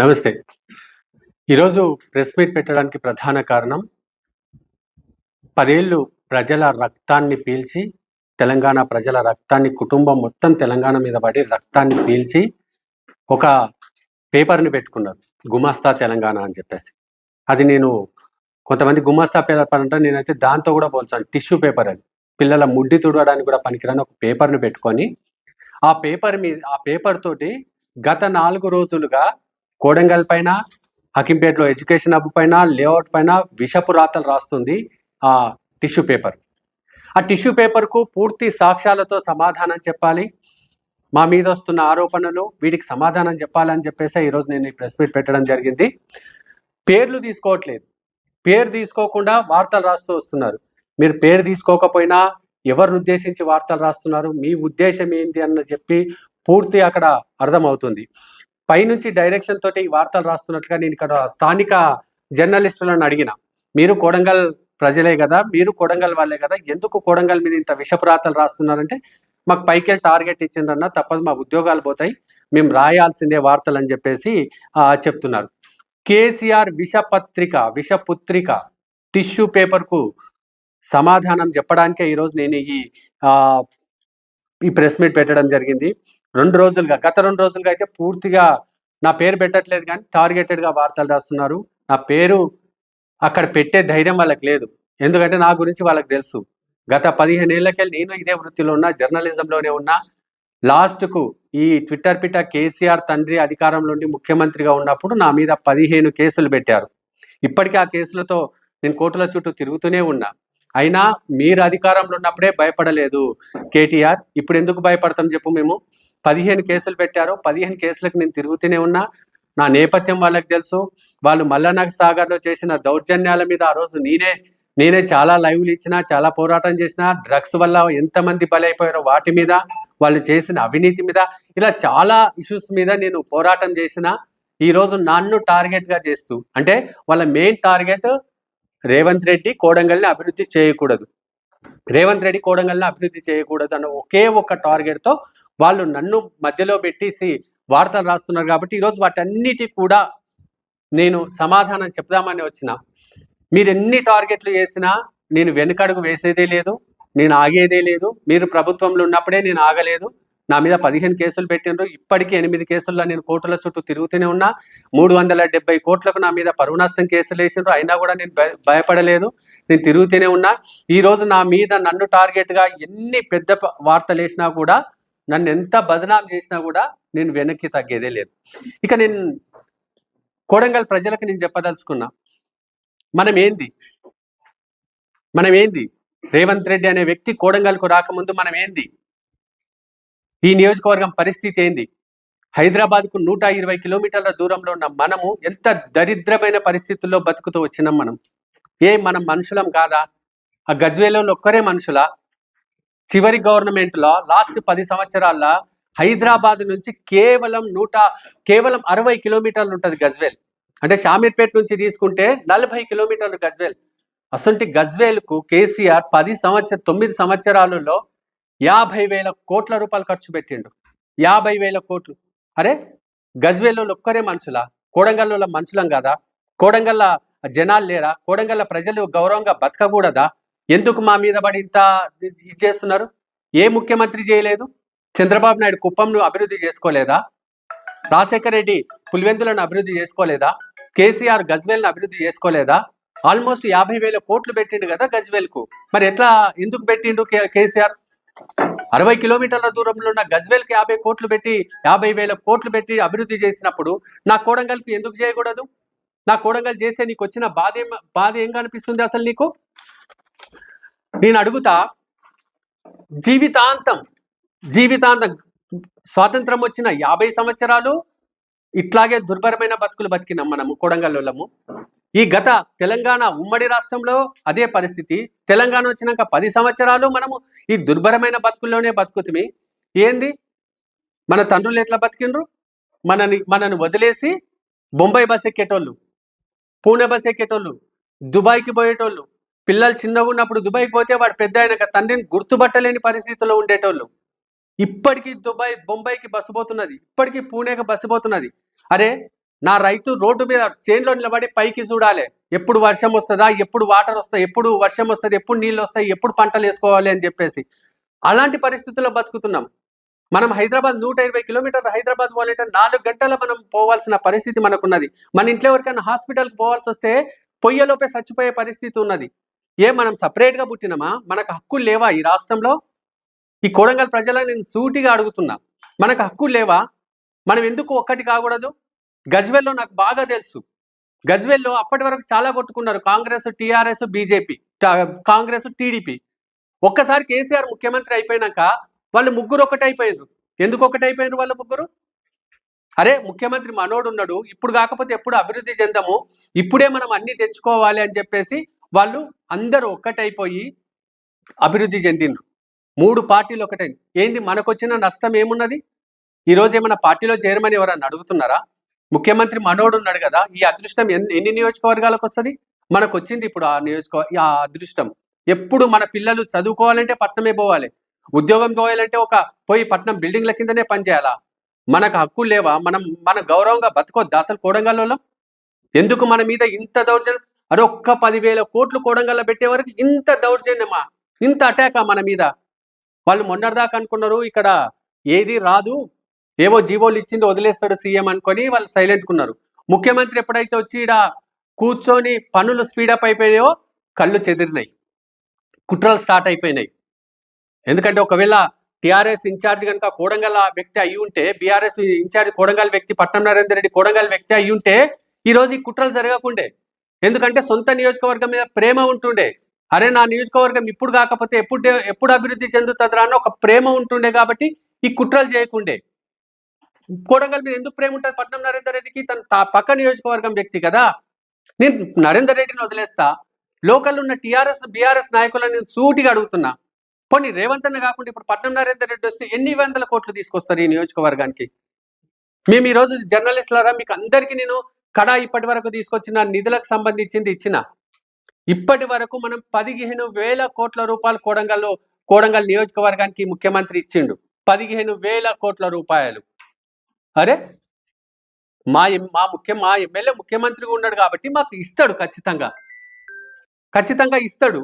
నమస్తే. ఈరోజు press meet పెట్టడానికి ప్రధాన కారణం 10 ఏళ్ళు ప్రజల రక్తాన్ని పీల్చి, తెలంగాణ ప్రజల రక్తాన్ని కుటుంబం మొత్తం తెలంగాణ మీద పడి రక్తాన్ని పీల్చి ఒక పేపర్‌ని పెట్టుకున్నారు. గుమాస్తా తెలంగాణ అని చెప్పేసి. అది నేను కొంతమంది గుమాస్తా పేపర్ అంటే నేనైతే దాంతో కూడా పోల్చాను. టిష్యూ పేపర్ అది. పిల్లల ముడ్డి తుడవడానికి కూడా పనికిరాని ఒక పేపర్‌ని పెట్టుకొని, ఆ పేపర్ తోటి గత 4 రోజులుగా కోడంగల్ పైన, హకీంపేటలో ఎడ్యుకేషన్ హబ్ పైన, లేఅవుట్ పైన విషపు రాతలు రాస్తుంది ఆ టిష్యూ పేపర్. ఆ టిష్యూ పేపర్‌కు పూర్తి సాక్ష్యాలతో సమాధానం చెప్పాలి. మా మీద వస్తున్న ఆరోపణలు వీటికి సమాధానం చెప్పాలని చెప్పేసి ఈరోజు నేను ఈ ప్రెస్ మీట్ పెట్టడం జరిగింది. పేర్లు తీసుకోవట్లేదు. పేరు తీసుకోకుండా వార్తలు రాస్తూ వస్తున్నారు. మీరు పేరు తీసుకోకపోయినా ఎవరిని ఉద్దేశించి వార్తలు రాస్తున్నారు, మీ ఉద్దేశం ఏంటి అని చెప్పి పూర్తి అక్కడ అర్థమవుతుంది. పైనుంచి డైరెక్షన్ తోటి ఈ వార్తలు రాస్తున్నట్లుగా నేను ఇక్కడ స్థానిక జర్నలిస్టులను అడిగిన, మీరు కొడంగల్ ప్రజలే కదా, మీరు కొడంగల్ వాళ్ళే కదా, ఎందుకు కొడంగల్ మీద ఇంత విషపు రాతలు రాస్తున్నారంటే, మాకు పైకెళ్ళి టార్గెట్ ఇచ్చిండ్రన్న, తప్పదు మా ఉద్యోగాలు పోతాయి, మేము రాయాల్సిందే వార్తలు అని చెప్పేసి చెప్తున్నారు. కేసీఆర్ విషపుత్రిక టిష్యూ పేపర్కు సమాధానం చెప్పడానికే ఈరోజు నేను ఈ ప్రెస్ మీట్ పెట్టడం జరిగింది. గత 2 రోజులుగా అయితే పూర్తిగా నా పేరు పెట్టట్లేదు, కానీ టార్గెటెడ్గా వార్తలు రాస్తున్నారు. నా పేరు అక్కడ పెట్టే ధైర్యం వాళ్ళకి లేదు. ఎందుకంటే నా గురించి వాళ్ళకి తెలుసు. గత 15 ఏళ్లకెళ్ళి నేను ఇదే వృత్తిలో ఉన్నా, జర్నలిజంలోనే ఉన్నా. లాస్ట్కు ఈ ట్విట్టర్ పిట కేసీఆర్ తండ్రి అధికారంలో ఉండి ముఖ్యమంత్రిగా ఉన్నప్పుడు నా మీద 15 కేసులు పెట్టారు. ఇప్పటికీ ఆ కేసులతో నేను కోర్టుల చుట్టూ తిరుగుతూనే ఉన్నా. అయినా మీరు అధికారంలో ఉన్నప్పుడే భయపడలేదు కేటీఆర్, ఇప్పుడు ఎందుకు భయపడతాం చెప్పు? మేము 15 కేసులు పెట్టారు. 15 కేసులకు నేను తిరుగుతూనే ఉన్నా. నా నేపథ్యం వాళ్ళకి తెలుసు. వాళ్ళు మల్లనగర్ సాగర్లో చేసిన దౌర్జన్యాల మీద ఆ రోజు నేనే చాలా లైవ్లు ఇచ్చినా, చాలా పోరాటం చేసిన, డ్రగ్స్ వల్ల ఎంతమంది బలైపోయారో వాటి మీద, వాళ్ళు చేసిన అవినీతి మీద, ఇలా చాలా ఇష్యూస్ మీద నేను పోరాటం చేసిన. ఈరోజు నన్ను టార్గెట్గా చేస్తూ, అంటే వాళ్ళ మెయిన్ టార్గెట్ రేవంత్ రెడ్డి కోడంగల్ని అభివృద్ధి చేయకూడదు, అన్న ఒకే ఒక్క టార్గెట్తో వాళ్ళు నన్ను మధ్యలో పెట్టేసి వార్తలు రాస్తున్నారు. కాబట్టి ఈరోజు వాటన్నిటి కూడా నేను సమాధానం చెప్దామని వచ్చిన. మీరు ఎన్ని టార్గెట్లు చేసినా నేను వెనుకడుగు వేసేదే లేదు, నేను ఆగేదే లేదు. మీరు ప్రభుత్వంలో ఉన్నప్పుడే నేను ఆగలేదు. నా మీద 15 కేసులు పెట్టిండ్రు. ఇప్పటికీ 8 కేసుల్లో నేను కోర్టుల చుట్టూ తిరుగుతూనే ఉన్నా. 370 కోట్లకు నా మీద పరువు నష్టం కేసులు వేసిండ్రు. అయినా కూడా నేను భయపడలేదు, నేను తిరుగుతూనే ఉన్నా. ఈరోజు నా మీద నన్ను టార్గెట్గా ఎన్ని పెద్ద వార్తలు వేసినా కూడా, నన్ను ఎంత బదనాం చేసినా కూడా నేను వెనక్కి తగ్గేదే లేదు. ఇక నేను కోడంగల్ ప్రజలకు నేను చెప్పదలుచుకున్నా, మనం ఏంది రేవంత్ రెడ్డి అనే వ్యక్తి కోడంగల్కు రాకముందు మనం ఏంది, ఈ నియోజకవర్గం పరిస్థితి ఏంది? హైదరాబాద్కు 120 కిలోమీటర్ల దూరంలో ఉన్న మనము ఎంత దరిద్రమైన పరిస్థితుల్లో బతుకుతూ వచ్చినాం. మనం మనుషులం కాదా? ఆ గజ్వేల్లో ఒక్కరే మనుషులా? చివరి గవర్నమెంట్లో లాస్ట్ 10 సంవత్సరాల్లో హైదరాబాద్ నుంచి కేవలం 60 కిలోమీటర్లు ఉంటుంది గజ్వేల్. అంటే షామీర్పేట నుంచి తీసుకుంటే 40 కిలోమీటర్లు గజ్వేల్. అసలు గజ్వేల్కు కేసీఆర్ 9 సంవత్సరాలలో 50,000 కోట్ల రూపాయలు ఖర్చు పెట్టిండు. 50,000 కోట్లు. అరే, గజ్వేల్లో ఒక్కరే మనుషులా? కోడంగల్లో మనుషులం కాదా? కోడంగల్ల జనాలు లేరా? కోడంగల్ల ప్రజలు గౌరవంగా బతకకూడదా? ఎందుకు మా మీద పడి ఇంత ఇది చేస్తున్నారు? ఏ ముఖ్యమంత్రి చేయలేదు? చంద్రబాబు నాయుడు కుప్పంను అభివృద్ధి చేసుకోలేదా? రాజశేఖర రెడ్డి పులివెందులను అభివృద్ధి చేసుకోలేదా? కేసీఆర్ గజ్వేల్ను అభివృద్ధి చేసుకోలేదా? ఆల్మోస్ట్ 50,000 కోట్లు పెట్టిండు కదా గజ్వేల్కు. మరి ఎందుకు పెట్టిండు కేసీఆర్? 60 కిలోమీటర్ల దూరంలో ఉన్న గజ్వేల్కి 50,000 కోట్లు పెట్టి అభివృద్ధి చేసినప్పుడు నా కోడంగల్కి ఎందుకు చేయకూడదు? నా కోడంగల్ చేస్తే నీకు వచ్చిన బాధ ఏం కనిపిస్తుంది అసలు నీకు? నేను అడుగుతా, జీవితాంతం స్వాతంత్రం వచ్చిన 50 సంవత్సరాలు ఇట్లాగే దుర్భరమైన బతుకులు బతికినాం మనము కోడంగల్లోళ్ళము. ఈ గత తెలంగాణ ఉమ్మడి రాష్ట్రంలో అదే పరిస్థితి. తెలంగాణ వచ్చినాక 10 సంవత్సరాలు మనము ఈ దుర్భరమైన బతుకుల్లోనే బతుకుతుంది. ఏంది మన తండ్రులు ఎట్లా బతికిండ్రు? మనని వదిలేసి బొంబాయి బస్ ఎక్కేటోళ్ళు, పూణే బస్ ఎక్కేటోళ్ళు, దుబాయ్కి పోయేటోళ్ళు. పిల్లలు చిన్నగా ఉన్నప్పుడు దుబాయ్కి పోతే వాడు పెద్ద అయినాక తండ్రిని గుర్తుపట్టలేని పరిస్థితుల్లో ఉండేటోళ్ళు. ఇప్పటికీ బొంబాయికి బస్సు పోతున్నది, ఇప్పటికీ పూణేకి బస్సు పోతున్నది. అరే, నా రైతు రోడ్డు మీద చేనులో నిలబడి పైకి చూడాలి, ఎప్పుడు వర్షం వస్తుందా, ఎప్పుడు వాటర్ వస్తాయి, ఎప్పుడు వర్షం వస్తుంది, ఎప్పుడు నీళ్ళు వస్తాయి, ఎప్పుడు పంటలు వేసుకోవాలి అని చెప్పేసి. అలాంటి పరిస్థితుల్లో బతుకుతున్నాం. మనం హైదరాబాద్ 120 కిలోమీటర్లు హైదరాబాద్ పోవాలంటే 4 గంటల మనం పోవాల్సిన పరిస్థితి మనకున్నది. మన ఇంట్లో ఎవరికైనా హాస్పిటల్కి పోవాల్సి వస్తే పొయ్యలోపే చచ్చిపోయే పరిస్థితి ఉన్నది. మనం సపరేట్గా పుట్టినమా? మనకు హక్కులు లేవా ఈ రాష్ట్రంలో? ఈ కొడంగల్ ప్రజలను నేను సూటిగా అడుగుతున్నా, మనకు హక్కులు లేవా? మనం ఎందుకు ఒక్కటి కాకూడదు? గజ్వేల్లో నాకు బాగా తెలుసు. గజ్వేల్లో అప్పటి వరకు చాలా కొట్టుకున్నారు, Congress, TRS, BJP, Congress, TDP. ఒక్కసారి కేసీఆర్ ముఖ్యమంత్రి అయిపోయినాక వాళ్ళు ముగ్గురు ఒకటైపోయారు. ఎందుకు ఒకటైపోయారు వాళ్ళు ముగ్గురు? అరే ముఖ్యమంత్రి మనోడు ఉన్నాడు, ఇప్పుడు కాకపోతే ఎప్పుడు అభివృద్ధి చెందము, ఇప్పుడే మనం అన్ని తెచ్చుకోవాలి అని చెప్పేసి వాళ్ళు అందరూ ఒక్కటైపోయి అభివృద్ధి చెందిండ్రు. 3 పార్టీలు ఒకటైంది. ఏంది మనకు వచ్చిన నష్టం ఏమున్నది? ఈరోజు ఏమైనా పార్టీలో చేరమని ఎవరన్నా అడుగుతున్నారా? ముఖ్యమంత్రి మనోడు ఉన్నాడు కదా, ఈ అదృష్టం ఎన్ని నియోజకవర్గాలకు వస్తుంది? మనకు వచ్చింది ఇప్పుడు ఆ అదృష్టం. ఎప్పుడు మన పిల్లలు చదువుకోవాలంటే పట్నమే పోవాలి, ఉద్యోగం పోవాలంటే పోయి పట్నం బిల్డింగ్ల కిందనే పనిచేయాలా? మనకు హక్కులు లేవా? మన గౌరవంగా బతకొద్దా అసలు కోడంగల్లో? ఎందుకు మన మీద ఇంత దౌర్జన్యం? అరే ఒక్క 10,000 కోట్లు కోడంగల్లో పెట్టే వరకు ఇంత దౌర్జన్యమా, ఇంత అటాకా మన మీద? వాళ్ళు మొన్నటిదాకా అనుకున్నారు ఇక్కడ ఏది రాదు, ఏవో జీవోలు ఇచ్చింది వదిలేస్తాడు సీఎం అనుకొని వాళ్ళు సైలెంట్గా ఉన్నారు. ముఖ్యమంత్రి ఎప్పుడైతే వచ్చి ఇక్కడ కూర్చొని పనులు స్పీడప్ అయిపోయాయో కళ్ళు చెదిరినాయి, కుట్రలు స్టార్ట్ అయిపోయినాయి. ఎందుకంటే ఒకవేళ టీఆర్ఎస్ ఇన్ఛార్జ్ కనుక కోడంగల్ వ్యక్తి అయి ఉంటే, బీఆర్ఎస్ ఇన్ఛార్జ్ కోడంగల్ వ్యక్తి పట్నం నరేందర్ రెడ్డి కోడంగల్ వ్యక్తి అయి ఉంటే ఈరోజు ఈ కుట్రలు జరగకుండే. ఎందుకంటే సొంత నియోజకవర్గం మీద ప్రేమ ఉంటుండే. అరే నా నియోజకవర్గం ఇప్పుడు కాకపోతే ఎప్పుడు అభివృద్ధి చెందుతుందిరా అని ఒక ప్రేమ ఉంటుండే కాబట్టి ఈ కుట్రలు చేయకుండే. కోడంగల్ మీద ఎందుకు ప్రేమ ఉంటుంది పట్నం నరేందర్ రెడ్డికి? తన పక్క నియోజకవర్గం వ్యక్తి కదా. నేను నరేందర్ రెడ్డిని వదిలేస్తా, లోకల్ ఉన్న టీఆర్ఎస్ బీఆర్ఎస్ నాయకులను నేను సూటిగా అడుగుతున్నా, పోనీ రేవంత్ అన్న కాకుండా ఇప్పుడు పట్నం నరేందర్ రెడ్డి వస్తే ఎన్ని వందల కోట్లు తీసుకొస్తారు ఈ నియోజకవర్గానికి? మేము ఈరోజు జర్నలిస్టులారా మీకు అందరికీ నేను ఇప్పటి వరకు తీసుకొచ్చిన నిధులకు సంబంధించింది ఇచ్చిన. ఇప్పటి వరకు మనం 15,000 కోట్ల రూపాయలు కోడంగల్ నియోజకవర్గానికి ముఖ్యమంత్రి ఇచ్చిండు. 15,000 కోట్ల రూపాయలు. అరే మా ఎమ్మెల్యే ముఖ్యమంత్రిగా ఉన్నాడు కాబట్టి మాకు ఇస్తాడు, ఖచ్చితంగా ఇస్తాడు.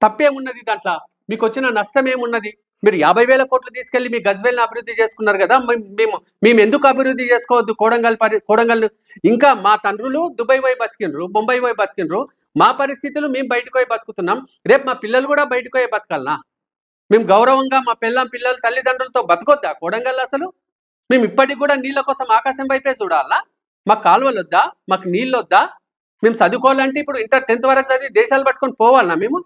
తప్పేమున్నది దాంట్లో? మీకు వచ్చిన నష్టం ఏమున్నది? మీరు 50,000 కోట్లు తీసుకెళ్లి మీ గజ్వేల్ని అభివృద్ధి చేసుకున్నారు కదా, మేము ఎందుకు అభివృద్ధి చేసుకోవద్దు కోడంగల్? ఇంకా మా తండ్రులు దుబాయ్ పోయి బతికిండ్రు, ముంబై పోయి బతికిండ్రు, మా పరిస్థితులు మేము బయటకు పోయి బతుకుతున్నాం. రేపు మా పిల్లలు కూడా బయటకు పోయి బతకాలనా? మేము గౌరవంగా మా పిల్లలు తల్లిదండ్రులతో బతకొద్దా కోడంగల్? అసలు మేము ఇప్పటికి కూడా నీళ్ళ కోసం ఆకాశం వైపే చూడాలా? మాకు కాలువలు వద్దా? మాకు నీళ్ళు వద్దా? మేము చదువుకోవాలంటే ఇప్పుడు ఇంటర్ 10th వరకు చదివి దేశాలు పట్టుకొని పోవాలన్నా మేము?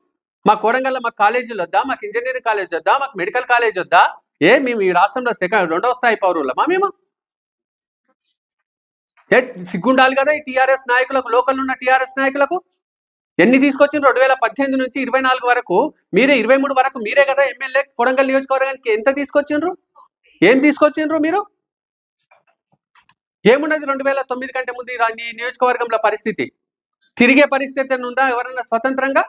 మా కోడంగల్లో మాకు కాలేజీలు వద్దా? మాకు ఇంజనీరింగ్ కాలేజ్ వద్దా? మాకు మెడికల్ కాలేజ్ వద్దా? మేము ఈ రాష్ట్రంలో 2వ స్థాయి పౌరులమా మేము? సిగ్గుండాలి కదా ఈ టీఆర్ఎస్ నాయకులకు, లోకల్ ఉన్న టీఆర్ఎస్ నాయకులకు. ఎన్ని తీసుకొచ్చిండ్రు? 2018 నుంచి 24 వరకు మీరే, 23 వరకు మీరే కదా ఎమ్మెల్యే. కొడంగల్ నియోజకవర్గానికి ఎంత తీసుకొచ్చిండ్రు? ఏం తీసుకొచ్చిండ్రు మీరు? ఏమున్నది 2009 కంటే ముందు ఈ నియోజకవర్గంలో పరిస్థితి? తిరిగే పరిస్థితి ఉందా ఎవరన్నా స్వతంత్రంగా?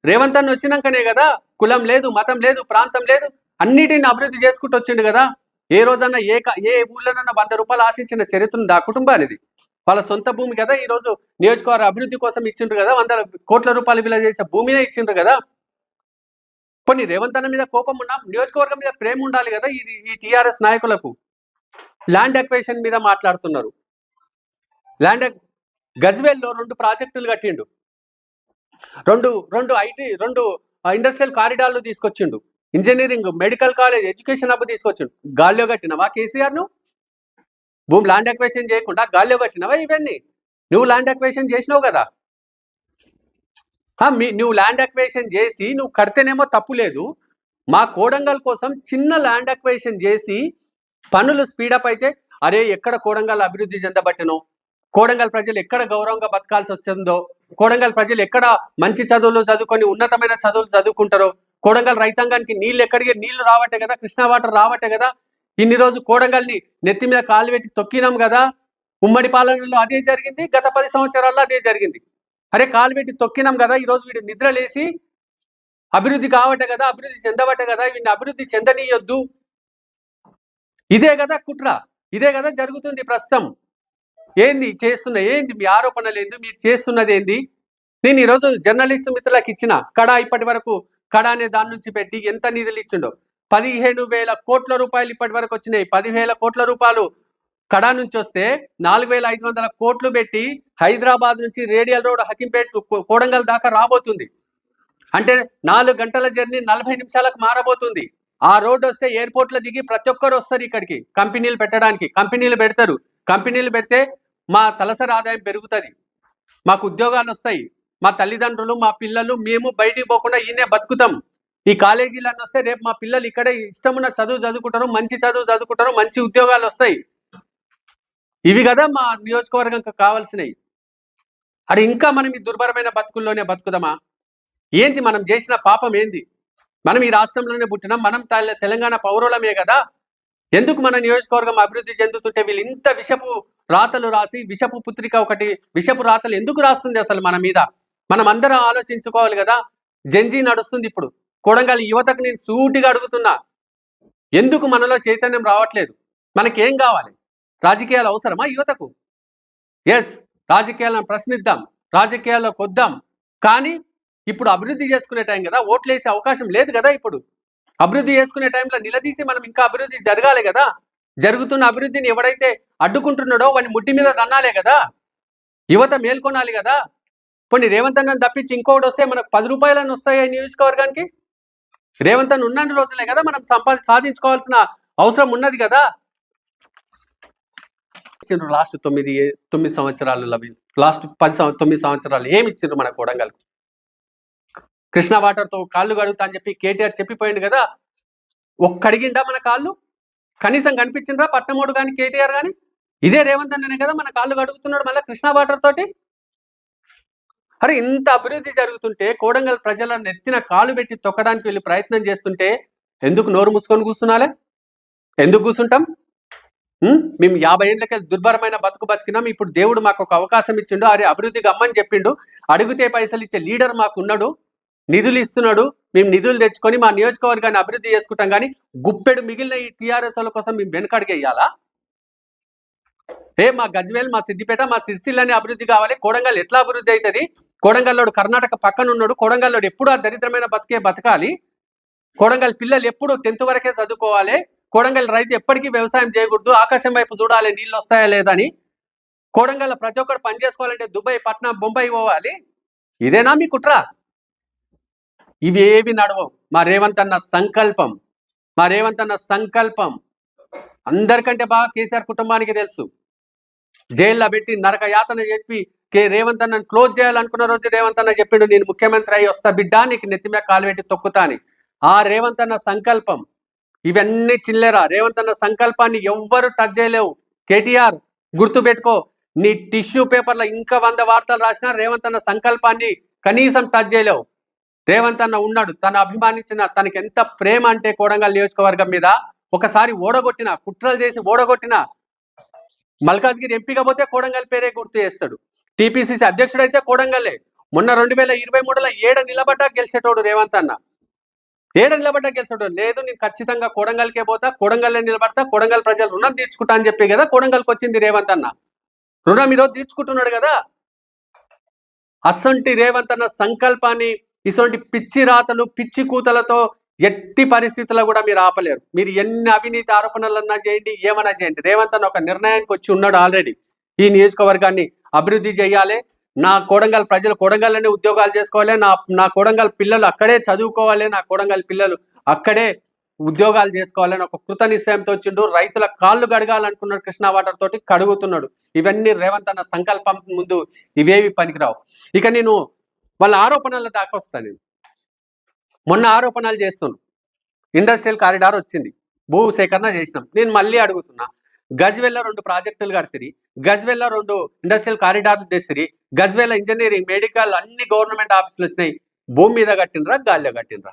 రేవంత్ అన్న వచ్చినాకనే కదా కులం లేదు, మతం లేదు, ప్రాంతం లేదు, అన్నిటిని అభివృద్ధి చేసుకుంటూ వచ్చిండు కదా. ఏ రోజన్నా ఏ ఊళ్ళోనన్నా 100 రూపాయలు ఆశించిన చరిత్ర ఉంది ఆ కుటుంబానిది? వాళ్ళ సొంత భూమి కదా ఈరోజు నియోజకవర్గ అభివృద్ధి కోసం ఇచ్చిండ్రు కదా, 100 కోట్ల రూపాయలు విలువ చేసే భూమినే ఇచ్చిండ్రు కదా. కొన్ని రేవంత్ అన్న మీద కోపం ఉన్నా నియోజకవర్గం మీద ప్రేమ ఉండాలి కదా ఈ టీఆర్ఎస్ నాయకులకు. ల్యాండ్ అక్వైషన్ మీద మాట్లాడుతున్నారు. గజ్వేల్లో 2 ప్రాజెక్టులు కట్టిండు, రెండు ఇండస్ట్రియల్ కారిడార్లు తీసుకొచ్చిండు, engineering, medical college, education hub తీసుకొచ్చిండు. గాల్లో కట్టినవా కేసీఆర్? భూమి ల్యాండ్ అక్వైషన్ చేయకుండా గాల్లో కట్టినవా ఇవన్నీ? నువ్వు ల్యాండ్ అక్వైషన్ చేసినావు కదా. నువ్వు ల్యాండ్ అక్వైషన్ చేసి నువ్వు కడితేనేమో తప్పు లేదు. మా కోడంగల్ కోసం చిన్న ల్యాండ్ అక్వైషన్ చేసి పనులు స్పీడప్ అయితే అరే ఎక్కడ కోడంగల్ అభివృద్ధి చెందబట్టినో, కోడంగల్ ప్రజలు ఎక్కడ గౌరవంగా బతకాల్సి వస్తుందో, కోడంగల్ ప్రజలు ఎక్కడ మంచి చదువులు చదువుకొని ఉన్నతమైన చదువులు చదువుకుంటారో, కోడంగల్ రైతాంగానికి నీళ్లు రావట్టే కదా, కృష్ణా వాటర్ రావట్టే కదా. ఇన్ని రోజు కోడంగల్ని నెత్తి మీద కాలు పెట్టి తొక్కినాం కదా. ఉమ్మడి పాలనలో అదే జరిగింది, గత 10 సంవత్సరాల్లో అదే జరిగింది. అరే కాలు పెట్టి తొక్కినాం కదా, ఈరోజు వీడు నిద్రలేసి అభివృద్ధి కావట్టే కదా, అభివృద్ధి చెందబట్టే కదా, వీడిని అభివృద్ధి చెందనీయొద్దు. ఇదే కదా కుట్ర, ఇదే కదా జరుగుతుంది ప్రస్తుతం. ఏంది చేస్తున్న, ఏంది మీ ఆరోపణలు, ఏంది మీరు చేస్తున్నది ఏంది? నేను ఈరోజు జర్నలిస్టు మిత్రులకు ఇచ్చిన కడా, ఇప్పటి వరకు కడా అనే దాని నుంచి పెట్టి ఎంత నిధులు ఇచ్చిండో 15,000 కోట్ల రూపాయలు ఇప్పటి వరకు వచ్చినాయి. 10,000 కోట్ల రూపాయలు కడా నుంచి వస్తే 4,500 కోట్లు పెట్టి హైదరాబాద్ నుంచి రేడియల్ రోడ్ హకీంపేట్ కోడంగల్ దాకా రాబోతుంది. అంటే 4 గంటల జర్నీ 40 నిమిషాలకు మారబోతుంది. ఆ రోడ్డు వస్తే ఎయిర్పోర్ట్లో దిగి ప్రతి ఒక్కరు వస్తారు ఇక్కడికి కంపెనీలు పెట్టడానికి. కంపెనీలు పెడతారు. కంపెనీలు పెడితే మా తలసరి ఆదాయం పెరుగుతుంది, మాకు ఉద్యోగాలు వస్తాయి, మా తల్లిదండ్రులు, మా పిల్లలు, మేము బయటికి పోకుండా ఈయనే బతుకుతాం. ఈ కాలేజీలన్నీ వస్తే రేపు మా పిల్లలు ఇక్కడే ఇష్టమున్న చదువు చదువుకుంటారు, మంచి చదువు చదువుకుంటారు, మంచి ఉద్యోగాలు వస్తాయి. ఇవి కదా మా నియోజకవర్గం కావాల్సినవి. అది ఇంకా మనం ఈ దుర్భరమైన బతుకుల్లోనే బతుకుదామా? ఏంటి మనం చేసిన పాపం ఏంది? మనం ఈ రాష్ట్రంలోనే పుట్టినాం, మనం తెలంగాణ పౌరులమే కదా. ఎందుకు మన నియోజకవర్గం అభివృద్ధి చెందుతుంటే వీళ్ళు ఇంత విషపు రాతలు రాసి, విషపు పుత్రిక ఒకటి విషపు రాతలు ఎందుకు రాస్తుంది అసలు మన మీద? మనం అందరం ఆలోచించుకోవాలి కదా. జంజీ నడుస్తుంది ఇప్పుడు. కొడంగల్ యువతకు నేను సూటిగా అడుగుతున్నా, ఎందుకు మనలో చైతన్యం రావట్లేదు? మనకేం కావాలి? రాజకీయాలు అవసరమా యువతకు? ఎస్, రాజకీయాలను ప్రశ్నిద్దాం, రాజకీయాల్లోకి వద్దాం. కానీ ఇప్పుడు అభివృద్ధి చేసుకునే టైం కదా, ఓట్లు వేసే అవకాశం లేదు కదా. ఇప్పుడు అభివృద్ధి చేసుకునే టైంలో నిలదీసి మనం ఇంకా అభివృద్ధి జరగాలి కదా. జరుగుతున్న అభివృద్ధిని ఎవడైతే అడ్డుకుంటున్నాడో వాడిని ముట్టి మీద దన్నాలే కదా. యువత మేల్కొనాలి కదా. కొన్ని రేవంత్ అన్నని తప్పించి ఇంకోటి వస్తే మనకు 10 రూపాయలని వస్తాయి నియోజకవర్గానికి. రేవంత్ అన్న ఉన్న రోజులే కదా మనం సాధించుకోవాల్సిన అవసరం ఉన్నది కదా. లాస్ట్ 9 సంవత్సరాలు, లాస్ట్ 9 సంవత్సరాలు ఏమి ఇచ్చిండ్రు మన కొడంగల్? కృష్ణా వాటర్తో కాళ్ళు కడుగుతా అని చెప్పి కేటీఆర్ చెప్పిపోయింది కదా. ఒక్కడిగిండా మన కాళ్ళు? కనీసం కనిపించిండ్రా పట్నమోడు కానీ కేటీఆర్ కానీ? ఇదే రేవంత్ అన్ననే కదా మన కాళ్ళు కడుగుతున్నాడు మళ్ళీ కృష్ణా వాటర్ తోటి. అరే ఇంత అభివృద్ధి జరుగుతుంటే కోడంగల్ ప్రజలను ఎత్తిన కాలు పెట్టి తొక్కడానికి వెళ్ళి ప్రయత్నం చేస్తుంటే ఎందుకు నోరు మూసుకొని కూర్చున్నాలే? ఎందుకు కూర్చుంటాం? మేము 50 ఏళ్ళకెళ్ళి దుర్భరమైన బతుకు బతికినాం. ఇప్పుడు దేవుడు మాకు ఒక అవకాశం ఇచ్చిండు, అరే అభివృద్ధికి అమ్మని చెప్పిండు, అడిగితే పైసలు ఇచ్చే లీడర్ మాకు ఉన్నాడు, నిధులు ఇస్తున్నాడు. మేము నిధులు తెచ్చుకొని మా నియోజకవర్గాన్ని అభివృద్ధి చేసుకుంటాం. కానీ గుప్పెడు మిగిలిన ఈ టీఆర్ఎస్ కోసం మేము వెనకడిగేయాలా? మా గజ్వేల్, మా సిద్దిపేట, మా సిరిసిల్లని అభివృద్ధి కావాలి. కోడంగల్ ఎట్లా అభివృద్ధి అవుతుంది? కోడంగల్లోడు కర్ణాటక పక్కన ఉన్నాడు. కోడంగల్లోడు ఎప్పుడు ఆ దరిద్రమైన బతకాలి. కోడంగల్ పిల్లలు ఎప్పుడు 10th వరకే చదువుకోవాలి. కోడంగల్ రైతు ఎప్పటికీ వ్యవసాయం చేయకూడదు, ఆకాశం వైపు చూడాలి నీళ్ళు వస్తాయా లేదని. కోడంగల్ ప్రతి ఒక్కరు పని చేసుకోవాలంటే దుబాయ్, పట్నం, బొంబాయి పోవాలి. ఇదేనా మీ కుట్ర? ఇవేవి నడవవు. మా రేవంత్ అన్న సంకల్పం అందరికంటే బాగా కేసీఆర్ కుటుంబానికి తెలుసు. జైల్లో పెట్టి నరక యాతన చెప్పి రేవంత్ అన్నను క్లోజ్ చేయాలనుకున్న రోజు రేవంత్ అన్న చెప్పిండు, నేను ముఖ్యమంత్రి అయి వస్తా బిడ్డ, నీకు నెత్తి మీద కాలు పెట్టి తొక్కుతా అని. ఆ రేవంత్ అన్న సంకల్పం ఇవన్నీ చిల్లెరా. రేవంత్ అన్న సంకల్పాన్ని ఎవ్వరు టచ్ చేయలేవు. కేటీఆర్ గుర్తుపెట్టుకో, నీ టిష్యూ పేపర్లో ఇంకా 100 వార్తలు రాసినా రేవంత్ అన్న సంకల్పాన్ని కనీసం టచ్ చేయలేవు. రేవంత్ అన్న ఉన్నాడు, తను అభిమానించిన, తనకి ఎంత ప్రేమ అంటే కోడంగల్ నియోజకవర్గం మీద. ఒకసారి ఓడగొట్టిన, కుట్రలు చేసి ఓడగొట్టిన మల్కాజ్గిరి ఎంపీగా పోతే కోడంగల్ పేరే గుర్తు చేస్తాడు. టీపీసీసీ అధ్యక్షుడు అయితే కోడంగల్లే. మొన్న 2023లో 7 నిలబడ్డా గెలిచేటోడు రేవంత్ అన్న. 7 నిలబడ్డా గెలిచేటోడు. లేదు నేను ఖచ్చితంగా కోడంగల్కే పోతా, కోడంగల్లే నిలబడతా, కోడంగల్ ప్రజలు రుణం తీర్చుకుంటా అని చెప్పి కదా కోడంగల్కి వచ్చింది రేవంత్ అన్న. రుణం ఈరోజు తీర్చుకుంటున్నాడు కదా. అసంటి రేవంత్ అన్న సంకల్పాన్ని ఇటువంటి పిచ్చి రాతలు, పిచ్చి కూతలతో ఎట్టి పరిస్థితుల్లో కూడా మీరు ఆపలేరు. మీరు ఎన్ని అవినీతి ఆరోపణలన్నా చేయండి, ఏమన్నా చేయండి. రేవంత్ అన్న ఒక నిర్ణయానికి వచ్చి ఉన్నాడు ఆల్రెడీ. ఈ నియోజకవర్గాన్ని అభివృద్ధి చేయాలి, నా కోడంగల్ ప్రజలు కోడంగల్లోనే ఉద్యోగాలు చేసుకోవాలి, నా కోడంగల్ పిల్లలు అక్కడే చదువుకోవాలి, నా కోడంగల్ పిల్లలు అక్కడే ఉద్యోగాలు చేసుకోవాలని ఒక కృత నిశ్చయంతో వచ్చిండు. రైతుల కాళ్ళు గడగాలనుకున్నాడు, కృష్ణా వాటర్ తోటి కడుగుతున్నాడు. ఇవన్నీ రేవంత్ అన్న సంకల్పం ముందు ఇవేవి పనికిరావు. ఇక నేను వాళ్ళ ఆరోపణల దాకా వస్తాను. నేను మొన్న ఆరోపణలు చేస్తున్నాను, ఇండస్ట్రియల్ కారిడార్ వచ్చింది, భూ సేకరణ చేసినాం. నేను మళ్ళీ అడుగుతున్నా, గజ్వేల్లో 2 ప్రాజెక్టులు కడితిరి, గజ్వేల్లో 2 ఇండస్ట్రియల్ కారిడార్లు తెసిరి, గజ్వేల్ ఇంజనీరింగ్, మెడికల్ అన్ని గవర్నమెంట్ ఆఫీసులు వచ్చినాయి. భూమి మీద కట్టినరా, గాలిలో కట్టినరా?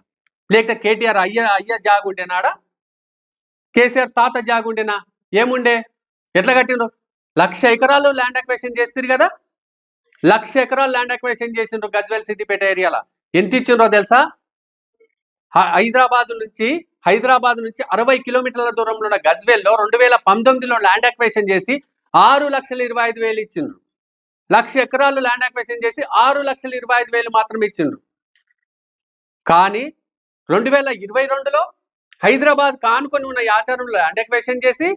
లేకపోతే కేటీఆర్ అయ్య జాగుండేనాడా, కేసీఆర్ తాత జాగుండేనా? ఏముండే? ఎట్లా కట్టినరు? 1,00,000 ఎకరాలు ల్యాండ్ అక్వేషన్ చేస్తారు కదా. 1,00,000 ఎకరాలు ల్యాండ్ అక్వేషన్ చేసిండ్రు గజ్వేల్ సిద్దిపేట ఏరియాలో. ఎంత ఇచ్చిండ్రో తెలుసా? హైదరాబాద్ నుంచి 60 కిలోమీటర్ల దూరంలో ఉన్న గజ్వేల్లో 2019లో ల్యాండ్ అక్వేషన్ చేసి 6,25,000 ఇచ్చిండ్రు. 1,00,000 ఎకరాలు ల్యాండ్ అక్విజిషన్ చేసి 6,25,000 మాత్రమే ఇచ్చిండ్రు. కానీ 2022లో హైదరాబాద్ కానుకొని ఉన్న ఆచారంలో ల్యాండ్ అక్విజిషన్ చేసి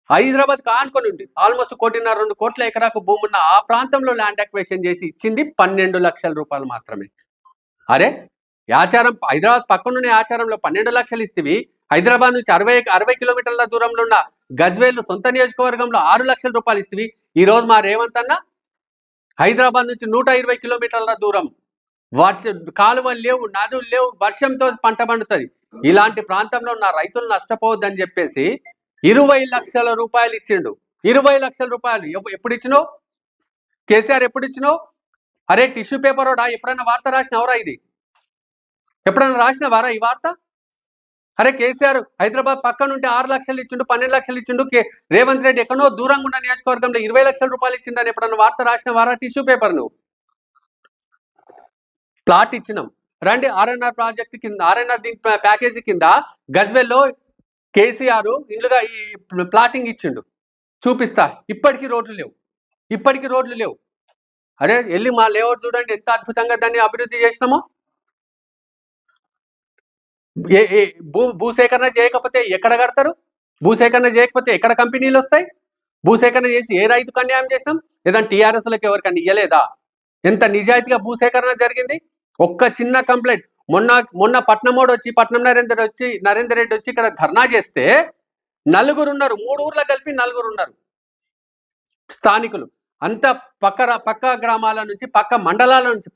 హైదరాబాద్ కానుకొని ఉంది ఆల్మోస్ట్ 1.5-2 కోట్ల ఎకరాకు భూమి ఉన్న ఆ ప్రాంతంలో ల్యాండ్ అక్విజిషన్ చేసి ఇచ్చింది 12 లక్షల రూపాయలు మాత్రమే. అరే ఆచారం హైదరాబాద్ పక్కనున్న ఆచారంలో 12 లక్షలు ఇస్తేవి, హైదరాబాద్ నుంచి 60 కిలోమీటర్ల దూరంలో ఉన్న గజ్వేల్ సొంత నియోజకవర్గంలో 6 లక్షల రూపాయలు ఇస్తేవి. ఈ రోజు మా రేవంత్ అన్న హైదరాబాద్ నుంచి 120 కిలోమీటర్ల దూరం, కాలువలు లేవు, నదులు లేవు, వర్షంతో పంట పండుతుంది. ఇలాంటి ప్రాంతంలో నా రైతులు నష్టపోవద్దని చెప్పేసి 20 లక్షల రూపాయలు ఇచ్చిండు. 20 లక్షల రూపాయలు ఎప్పుడు ఇచ్చినావు కేసీఆర్? ఎప్పుడు ఇచ్చినావు? అరే టిష్యూ పేపర్ ఓడా ఎప్పుడైనా వార్త రాసినవరా? ఇది ఎప్పుడైనా రాసినవారా ఈ వార్త? అరే కేసీఆర్ హైదరాబాద్ పక్కన ఉంటే 6 లక్షలు ఇచ్చిండు, 12 లక్షలు ఇచ్చిండు. రేవంత్ రెడ్డి ఎక్కడో దూరంగా ఉన్న నియోజకవర్గంలో 20 లక్షల రూపాయలు ఇచ్చిండు అని ఎప్పుడన్నా వార్త రాసినవారా? టిష్యూ పేపర్ నువ్వు ప్లాట్ ఇచ్చినాం రండి. ఆర్ఎన్ఆర్ ప్రాజెక్ట్ కింద, ఆర్ఎన్ఆర్ ప్యాకేజీ కింద గజ్వేల్లో కేసీఆర్ ఇండ్లుగా ఈ ప్లాటింగ్ ఇచ్చిండు, చూపిస్తా. ఇప్పటికీ రోడ్లు లేవు. అరే వెళ్ళి మా లేఅవుట్ చూడండి ఎంత అద్భుతంగా దాన్ని అభివృద్ధి చేసినామో. భూసేకరణ చేయకపోతే ఎక్కడ కడతారు? భూసేకరణ చేయకపోతే ఎక్కడ కంపెనీలు వస్తాయి? భూసేకరణ చేసి ఏ రైతుకు అన్యాయం చేసినాం? ఏదైనా టీఆర్ఎస్లకు ఎవరికన్నా ఇయ్యలేదా? ఎంత నిజాయితీగా భూసేకరణ జరిగింది. ఒక్క చిన్న కంప్లైంట్ మొన్న పట్నమోడు వచ్చి, పట్నం నరేందర్ రెడ్డి వచ్చి ఇక్కడ ధర్నా చేస్తే 4 ఉన్నారు. 3 ఊర్లో కలిపి 4 ఉన్నారు స్థానికులు. అంత పక్క గ్రామాల నుంచి, పక్క మండలాల నుంచి,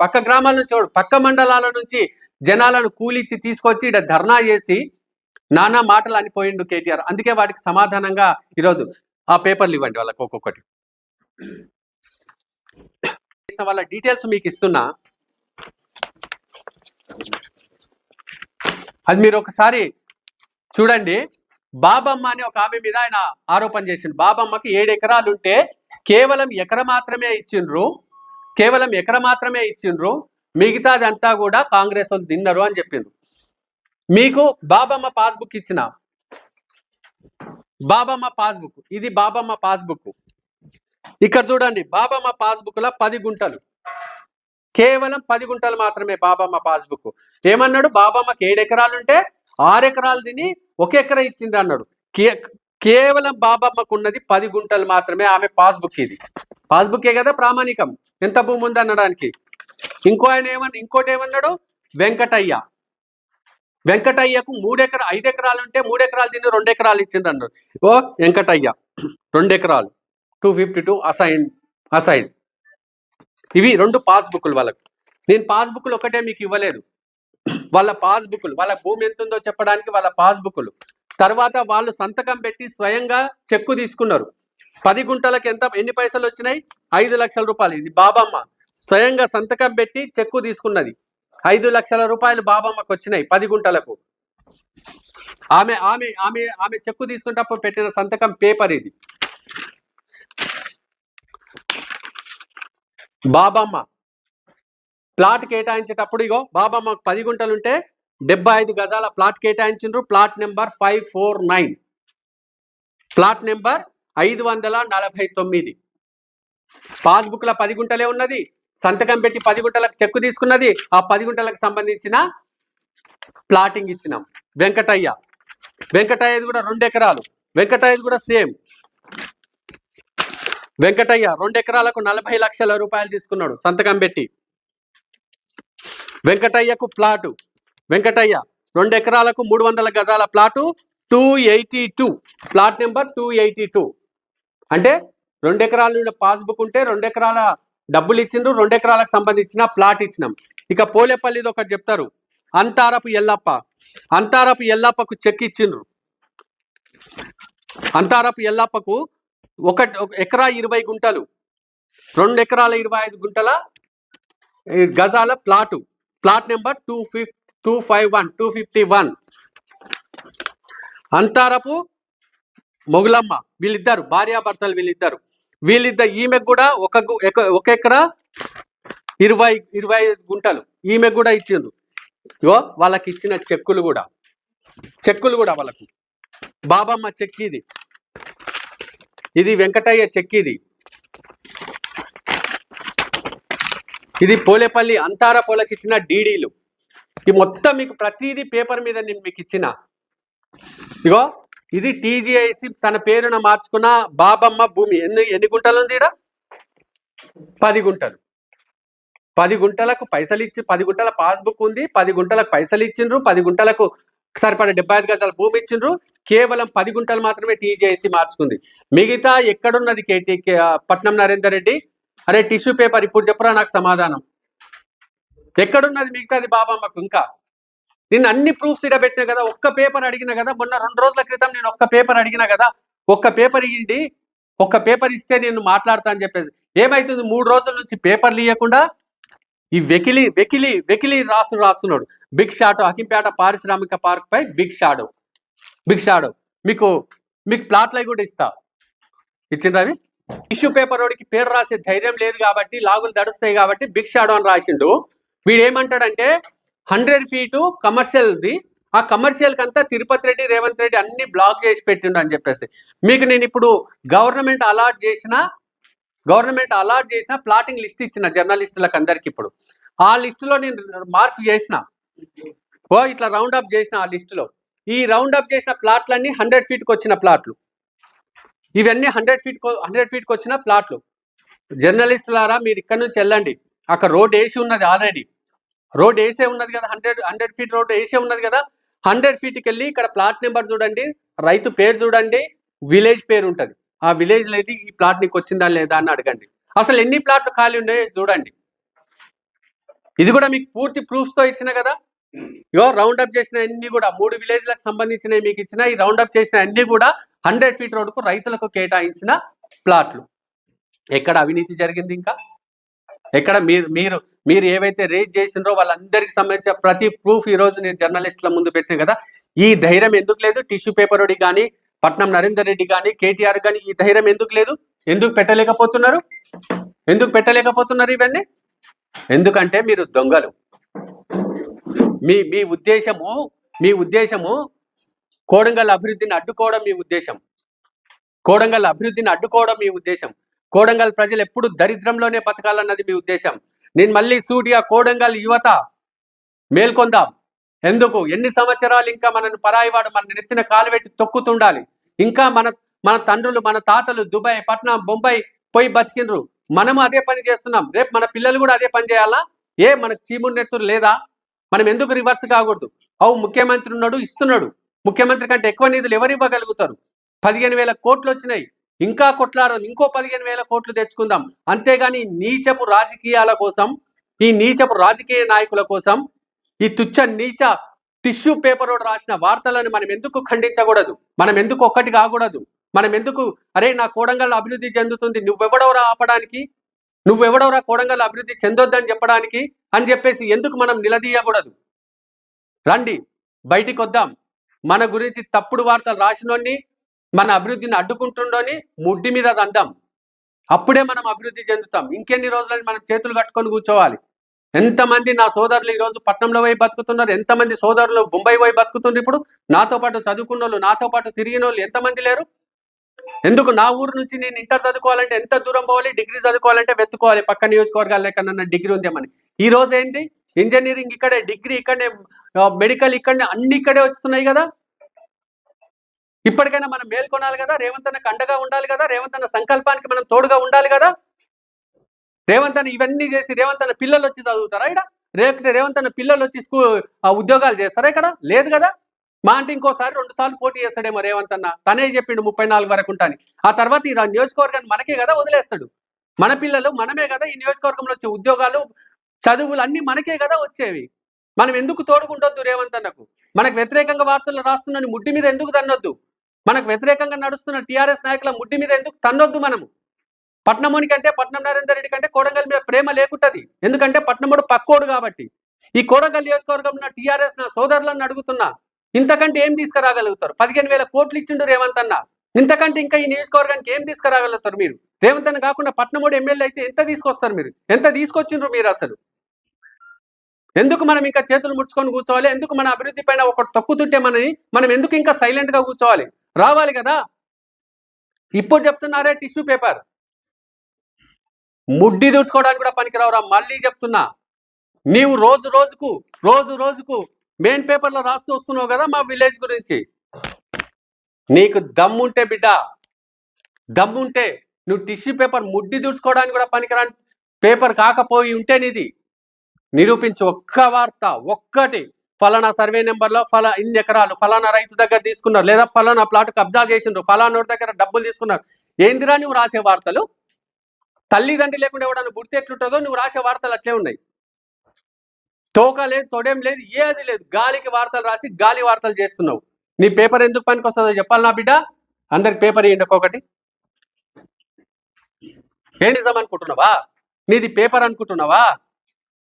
పక్క మండలాల నుంచి జనాలను కూలిచ్చి తీసుకొచ్చి ఇక్కడ ధర్నా చేసి నానా మాటలు అనిపోయిండు కేటీఆర్. అందుకే వాటికి సమాధానంగా ఈరోజు ఆ పేపర్లు ఇవ్వండి వాళ్ళకి ఒక్కొక్కటి. వాళ్ళ డీటెయిల్స్ మీకు ఇస్తున్నా, అది మీరు ఒకసారి చూడండి. బాబమ్మ అని ఒక ఆమె మీద ఆయన ఆరోపణ చేసిండు. బాబమ్మకి 7 ఎకరాలు ఉంటే కేవలం ఎకర మాత్రమే ఇచ్చిండ్రు, మిగతాదంతా కూడా కాంగ్రెస్ వాళ్ళు తిన్నారు అని చెప్పిండ్రు. మీకు బాబమ్మ పాస్బుక్ ఇచ్చిన, ఇది బాబమ్మ పాస్బుక్. ఇక్కడ చూడండి, బాబమ్మ పాస్బుక్ లో 10 గుంటలు, కేవలం 10 గుంటలు మాత్రమే బాబమ్మ పాస్బుక్. ఏమన్నాడు? బాబమ్మకి 7 ఎకరాలు ఉంటే 6 ఎకరాలు తిని 1 ఎకరా ఇచ్చిండ్రు అన్నాడు. కేవలం బాబమ్మకు ఉన్నది 10 గుంటలు మాత్రమే ఆమె పాస్బుక్. ఇది పాస్బుకే కదా ప్రామాణికం, ఎంత భూమి ఉంది అనడానికి. ఇంకోటి ఏమన్నాడు? వెంకటయ్యకు 5 ఎకరాలు ఉంటే 3 ఎకరాలు తిని 2 ఎకరాలు ఇచ్చిండ్రు అన్నాడు. ఓ వెంకటయ్య 2 ఎకరాలు 252 అసైన్. ఇవి 2 పాస్బుక్లు వాళ్ళకు. నేను పాస్బుక్లు ఒకటే మీకు ఇవ్వలేదు, వాళ్ళ పాస్బుక్లు, వాళ్ళ భూమి ఎంత ఉందో చెప్పడానికి వాళ్ళ పాస్బుక్లు. తర్వాత వాళ్ళు సంతకం పెట్టి స్వయంగా చెక్కు తీసుకున్నారు. 10 గుంటలకు ఎన్ని పైసలు వచ్చినాయి? 5 లక్షల రూపాయలు. ఇది బాబమ్మ స్వయంగా సంతకం పెట్టి చెక్కు తీసుకున్నది. 5 లక్షల రూపాయలు బాబమ్మకు వచ్చినాయి 10 గుంటలకు. ఆమె చెక్కు తీసుకున్నప్పుడు పెట్టిన సంతకం పేపర్ ఇది. బాబమ్మ ప్లాట్ కేటాయించేటప్పుడు ఇగో బాబమ్మ 10 గుంటలు ఉంటే 75 గజాల ప్లాట్ కేటాయించిండ్రు. Plot number 549, plot number 549. Passbook లో 10 గుంటలే ఉన్నది. సంతకం పెట్టి 10 గుంటలకు చెక్కు తీసుకున్నది. ఆ 10 గుంటలకు సంబంధించిన ప్లాటింగ్ ఇచ్చినాం. వెంకటయ్యది కూడా 2 ఎకరాలు. వెంకటయ్యది కూడా సేమ్. వెంకటయ్య 2 ఎకరాలకు 40 లక్షల రూపాయలు తీసుకున్నాడు సంతకం పెట్టి. వెంకటయ్యకు ప్లాటు, వెంకటయ్య 2 ఎకరాలకు 300 గజాల ప్లాటు 282, ప్లాట్ నెంబర్ 282. అంటే 2 ఎకరాల పాస్బుక్ ఉంటే 2 ఎకరాల డబ్బులు ఇచ్చిండ్రు, 2 ఎకరాలకు సంబంధించిన ప్లాట్ ఇచ్చినాం. ఇక పోలేపల్లిది ఒకటి చెప్తారు, అంతారపు ఎల్లప్పకు చెక్ ఇచ్చిండ్రు. అంతారపు ఎల్లప్పకు 1 ఎకరా 20 గుంటలు, 2 ఎకరాల 25 గజాల ప్లాట్ నెంబర్ 251. అంతారపు మొగులమ్మ వీళ్ళిద్దరు భార్యాభర్తలు, ఈమెకు కూడా 1 ఎకరా 25 గుంటలు ఈమెకు కూడా ఇచ్చిండ్రు. ఇగో వాళ్ళకి ఇచ్చిన చెక్కులు కూడా వాళ్ళకు బాబమ్మ చెక్ ఇది. ఇది వెంకటయ్య చెక్, ఇది పోలేపల్లి అంతారపోలకి ఇచ్చిన డీడీలు. ఈ మొత్తం మీకు ప్రతిదీ పేపర్ మీద నేను మీకు ఇచ్చిన. ఇగో ఇది టీజీఐసి తన పేరున మార్చుకున్న బాబమ్మ భూమి. ఎన్ని గుంటలు ఉంది ఇక్కడ? 10 గుంటలు. 10 గుంటలకు పైసలు ఇచ్చి, 10 గుంటల పాస్బుక్ ఉంది, 10 గుంటలకు పైసలు ఇచ్చిండ్రు, 10 గుంటలకు సరిపడే 75 గజాల భూమి ఇచ్చిండ్రు. కేవలం 10 గుంటలు మాత్రమే టీజీఐసి మార్చుకుంది. మిగతా ఎక్కడున్నది పట్నం నరేందర్ రెడ్డి? అరే టిష్యూ పేపర్ ఇప్పుడు చెప్పరా నాకు సమాధానం. ఎక్కడున్నది మిగతాది బాబమ్మకు? ఇంకా నేను అన్ని ప్రూఫ్స్ ఇడ పెట్టినా కదా, ఒక్క పేపర్ అడిగినా కదా. మొన్న 2 రోజుల క్రితం నేను ఒక్క పేపర్ అడిగినా కదా, ఒక్క పేపర్ ఇవ్వండి, ఒక్క పేపర్ ఇస్తే నేను మాట్లాడతా అని చెప్పేసి. ఏమైతుంది? 3 రోజుల నుంచి పేపర్లు ఇవ్వకుండా ఈ వెకిలి వెకిలి వెకిలి రాస్తున్నాడు. బిగ్ షాడో, హకింపేట పారిశ్రామిక పార్క్ పై బిగ్ షాడో. మీకు ప్లాట్లు కూడా ఇస్తా. ఇచ్చిండ్రు అవి. టిష్యూ పేపర్ వాడికి పేరు రాసే ధైర్యం లేదు కాబట్టి, లాగులు దడుస్తాయి కాబట్టి బిగ్ షాడో అని రాసిండు. వీడు ఏమంటాడంటే 100 ఫీటు కమర్షియల్ది, ఆ కమర్షియల్ కంతా తిరుపతి రెడ్డి, రేవంత్ రెడ్డి అన్ని బ్లాక్ చేసి పెట్టిండు అని చెప్పేసి. మీకు నేను ఇప్పుడు గవర్నమెంట్ అలాట్ చేసిన ప్లాటింగ్ లిస్ట్ ఇచ్చిన జర్నలిస్టులకు అందరికి. ఇప్పుడు ఆ లిస్టులో నేను మార్క్ చేసిన, ఇట్లా రౌండ్ అప్ చేసిన. ఆ లిస్టులో ఈ రౌండ్ అప్ చేసిన ప్లాట్లన్నీ 100 ఫీట్కి వచ్చిన ప్లాట్లు. ఇవన్నీ 100 ఫీట్కి వచ్చిన ప్లాట్లు. జర్నలిస్టులారా మీరు ఇక్కడ నుంచి వెళ్ళండి, అక్కడ రోడ్ వేసి ఉన్నది, ఆల్రెడీ రోడ్ వేసే ఉన్నది కదా, 100 ఫీట్ రోడ్ వేసే ఉన్నది కదా. 100 ఫీట్కి వెళ్ళి ఇక్కడ ప్లాట్ నెంబర్ చూడండి, రైతు పేరు చూడండి, విలేజ్ పేరు ఉంటుంది. ఆ విలేజ్ అయితే ఈ ప్లాట్ నీకు వచ్చిందా లేదా అని అడగండి. అసలు ఎన్ని ప్లాట్లు ఖాళీ ఉన్నాయో చూడండి. ఇది కూడా మీకు పూర్తి ప్రూఫ్స్ తో ఇచ్చిన కదా. ఇగో రౌండ్ అప్ చేసిన అన్ని కూడా 3 విలేజ్లకు సంబంధించినవి మీకు ఇచ్చిన. ఈ రౌండ్ అప్ చేసిన అన్ని కూడా 100 ఫీట్ రోడ్కు రైతులకు కేటాయించిన ప్లాట్లు. ఎక్కడ అవినీతి జరిగింది? ఇంకా ఎక్కడ? మీరు ఏవైతే రేజ్ చేసినరో వాళ్ళందరికి సంబంధించిన ప్రతి ప్రూఫ్ ఈ రోజు నేను జర్నలిస్టుల ముందు పెట్టిన కదా. ఈ ధైర్యం ఎందుకు లేదు టిష్యూ పేపర్ రోడి కానీ, పట్నం నరేందర్ రెడ్డి కానీ, కేటీఆర్ కానీ? ఈ ధైర్యం ఎందుకు లేదు? ఎందుకు పెట్టలేకపోతున్నారు ఇవన్నీ? ఎందుకంటే మీరు దొంగలు. మీ ఉద్దేశము కోడంగల్ అభివృద్ధిని అడ్డుకోవడం మీ ఉద్దేశం. కోడంగల్ ప్రజలు ఎప్పుడు దరిద్రంలోనే బతకాలన్నది మీ ఉద్దేశం. నేను మళ్ళీ సూటిగా కోడంగల్ యువత మేల్కొందాం. ఎందుకు? ఎన్ని సంవత్సరాలు ఇంకా మనను పరాయివాడు మన నెత్తిన కాలు పెట్టి తొక్కుతుండాలి? ఇంకా మన తండ్రులు, మన తాతలు దుబాయ్, పట్నం, బొంబాయి పోయి బతికినరు. మనము అదే పని చేస్తున్నాం. రేపు మన పిల్లలు కూడా అదే పని చేయాలా? మనకు చీముడు నెత్తురు లేదా? మనం ఎందుకు రివర్స్ కాకూడదు? ముఖ్యమంత్రి ఉన్నాడు, ఇస్తున్నాడు. ముఖ్యమంత్రి కంటే ఎక్కువ నిధులు ఎవరు ఇవ్వగలుగుతారు? 15,000 కోట్లు వచ్చినాయి. ఇంకా కొట్లాడదాం, ఇంకో 15,000 కోట్లు తెచ్చుకుందాం. అంతేగాని నీచపు రాజకీయాల కోసం, ఈ నీచపు రాజకీయ నాయకుల కోసం, ఈ తుచ్చ నీచ టిష్యూ పేపర్ రాసిన వార్తలను మనం ఎందుకు ఖండించకూడదు? మనం ఎందుకు ఒక్కటి కాకూడదు? మనం ఎందుకు అరే నా కోడంగల్ అభివృద్ధి చెందుతుంది, నువ్వెవడవరా ఆపడానికి? నువ్వెవడవరా కోడంగల్ అభివృద్ధి చెందొద్దని చెప్పడానికి అని చెప్పేసి ఎందుకు మనం నిలదీయకూడదు? రండి, బయటికి వద్దాం. మన గురించి తప్పుడు వార్తలు రాసినోన్ని, మన అభివృద్ధిని అడ్డుకుంటుండోని ముడ్డి మీద అందాం. అప్పుడే మనం అభివృద్ధి చెందుతాం. ఇంకెన్ని రోజులని మనం చేతులు కట్టుకొని కూర్చోవాలి? ఎంతమంది నా సోదరులు ఈరోజు పట్నంలో పోయి బతుకుతున్నారు, ఎంతమంది సోదరులు బొంబాయి పోయి బతుకుతున్నారు. ఇప్పుడు నాతో పాటు చదువుకున్న వాళ్ళు, నాతో పాటు తిరిగిన వాళ్ళు ఎంతమంది లేరు? ఎందుకు? నా ఊరు నుంచి నేను ఇంటర్ చదువుకోవాలంటే ఎంత దూరం పోవాలి? డిగ్రీ చదువుకోవాలంటే వెతుకోవాలి పక్క నియోజకవర్గాలు ఎక్కడన్నా డిగ్రీ ఉందేమని. ఈ రోజు ఏంటి? ఇంజనీరింగ్ ఇక్కడే, డిగ్రీ ఇక్కడనే, మెడికల్ ఇక్కడనే, అన్ని ఇక్కడే వస్తున్నాయి కదా. ఇప్పటికైనా మనం మేల్కొనాలి కదా. రేవంత్ అన్నకు అండగా ఉండాలి కదా. రేవంత్ అన్న సంకల్పానికి మనం తోడుగా ఉండాలి కదా. రేవంత్ అన్న ఇవన్నీ చేసి రేవంత్ అన్న పిల్లలు వచ్చి చదువుతారా ఇక్కడ? రేవంత్ అన్న పిల్లలు వచ్చి ఉద్యోగాలు చేస్తారా ఇక్కడ? లేదు కదా. మా అంటే ఇంకోసారి 2 సార్లు పోటీ చేస్తాడేమో రేవంత్ అన్న. తనే చెప్పిండు 34 వరకు ఉంటాని. ఆ తర్వాత ఈ నియోజకవర్గాన్ని మనకే కదా వదిలేస్తాడు. మన పిల్లలు మనమే కదా ఈ నియోజకవర్గంలో వచ్చే ఉద్యోగాలు, చదువులు అన్ని మనకే కదా వచ్చేవి. మనం ఎందుకు తోడుకుంటొద్దు రేవంత్ అన్నకు? మనకు వ్యతిరేకంగా వార్తలు రాస్తున్న ముడ్డి మీద ఎందుకు తన్నొద్దు? మనకు వ్యతిరేకంగా నడుస్తున్న టీఆర్ఎస్ నాయకుల ముడ్డి మీద ఎందుకు తన్నొద్దు? మనము పట్నముని కంటే, పట్నం నరేందర్ రెడ్డి కంటే కోడంగల్ మీద ప్రేమ లేకుంటది. ఎందుకంటే పట్నముడు పక్కోడు కాబట్టి. ఈ కోడంగల్ నియోజకవర్గం టీఆర్ఎస్ నా సోదరులను అడుగుతున్నా, ఇంతకంటే ఏం తీసుకురాగలుగుతారు? 15,000 కోట్లు ఇచ్చిండు రేవంత్ అన్న. ఇంతకంటే ఇంకా ఈ నియోజకవర్గానికి ఏం తీసుకురాగలుగుతారు మీరు? రేవంత్ అన్న కాకుండా పట్నముడు ఎమ్మెల్యే అయితే ఎంత తీసుకొస్తారు మీరు? ఎంత తీసుకొచ్చిండ్రు మీరు? అసలు ఎందుకు మనం ఇంకా చేతులు ముడుచుకొని కూర్చోవాలి? ఎందుకు మన అభివృద్ధి పైన ఒకటి తొక్కుతుంటే మనం ఎందుకు ఇంకా సైలెంట్ గా కూర్చోవాలి? రావాలి కదా. ఇప్పుడు చెప్తున్నారే టిష్యూ పేపర్ ముడ్డి దూడ్చుకోవడానికి కూడా పనికిరావురా. మళ్ళీ చెప్తున్నా, నీవు రోజు రోజుకు మెయిన్ పేపర్లో రాస్తూ వస్తున్నావు కదా మా విలేజ్ గురించి. నీకు దమ్ముంటే బిడ్డ, దమ్ముంటే నువ్వు టిష్యూ పేపర్ ముడ్డి దూడ్చుకోవడానికి కూడా పనికిరాని పేపర్ కాకపోయి ఉంటే నీది నిరూపించి ఒక్క వార్త ఒక్కటి, ఫలానా సర్వే నెంబర్లో ఇన్ని ఎకరాలు ఫలానా రైతు దగ్గర తీసుకున్నారు, లేదా ఫలానా ప్లాట్ కబ్జా చేసిండ్రు, ఫలానా దగ్గర డబ్బులు తీసుకున్నారు. ఏందిరా నువ్వు రాసే వార్తలు? తల్లిదండ్రి లేకుండా ఎవడన్నా గుర్తు ఎట్లుంటుందో నువ్వు రాసే వార్తలు అట్లే ఉన్నాయి. తోక లేదు, తొడేం లేదు, ఏది లేదు, గాలికి వార్తలు రాసి గాలి వార్తలు చేస్తున్నావు. నీ పేపర్ ఎందుకు పనికి వస్తుందో చెప్పాలి నా బిడ్డ. అందరికి పేపర్ ఇవ్వండి ఒక్కొక్కటి. ఏ నిజం అనుకుంటున్నావా? నీది పేపర్ అనుకుంటున్నావా?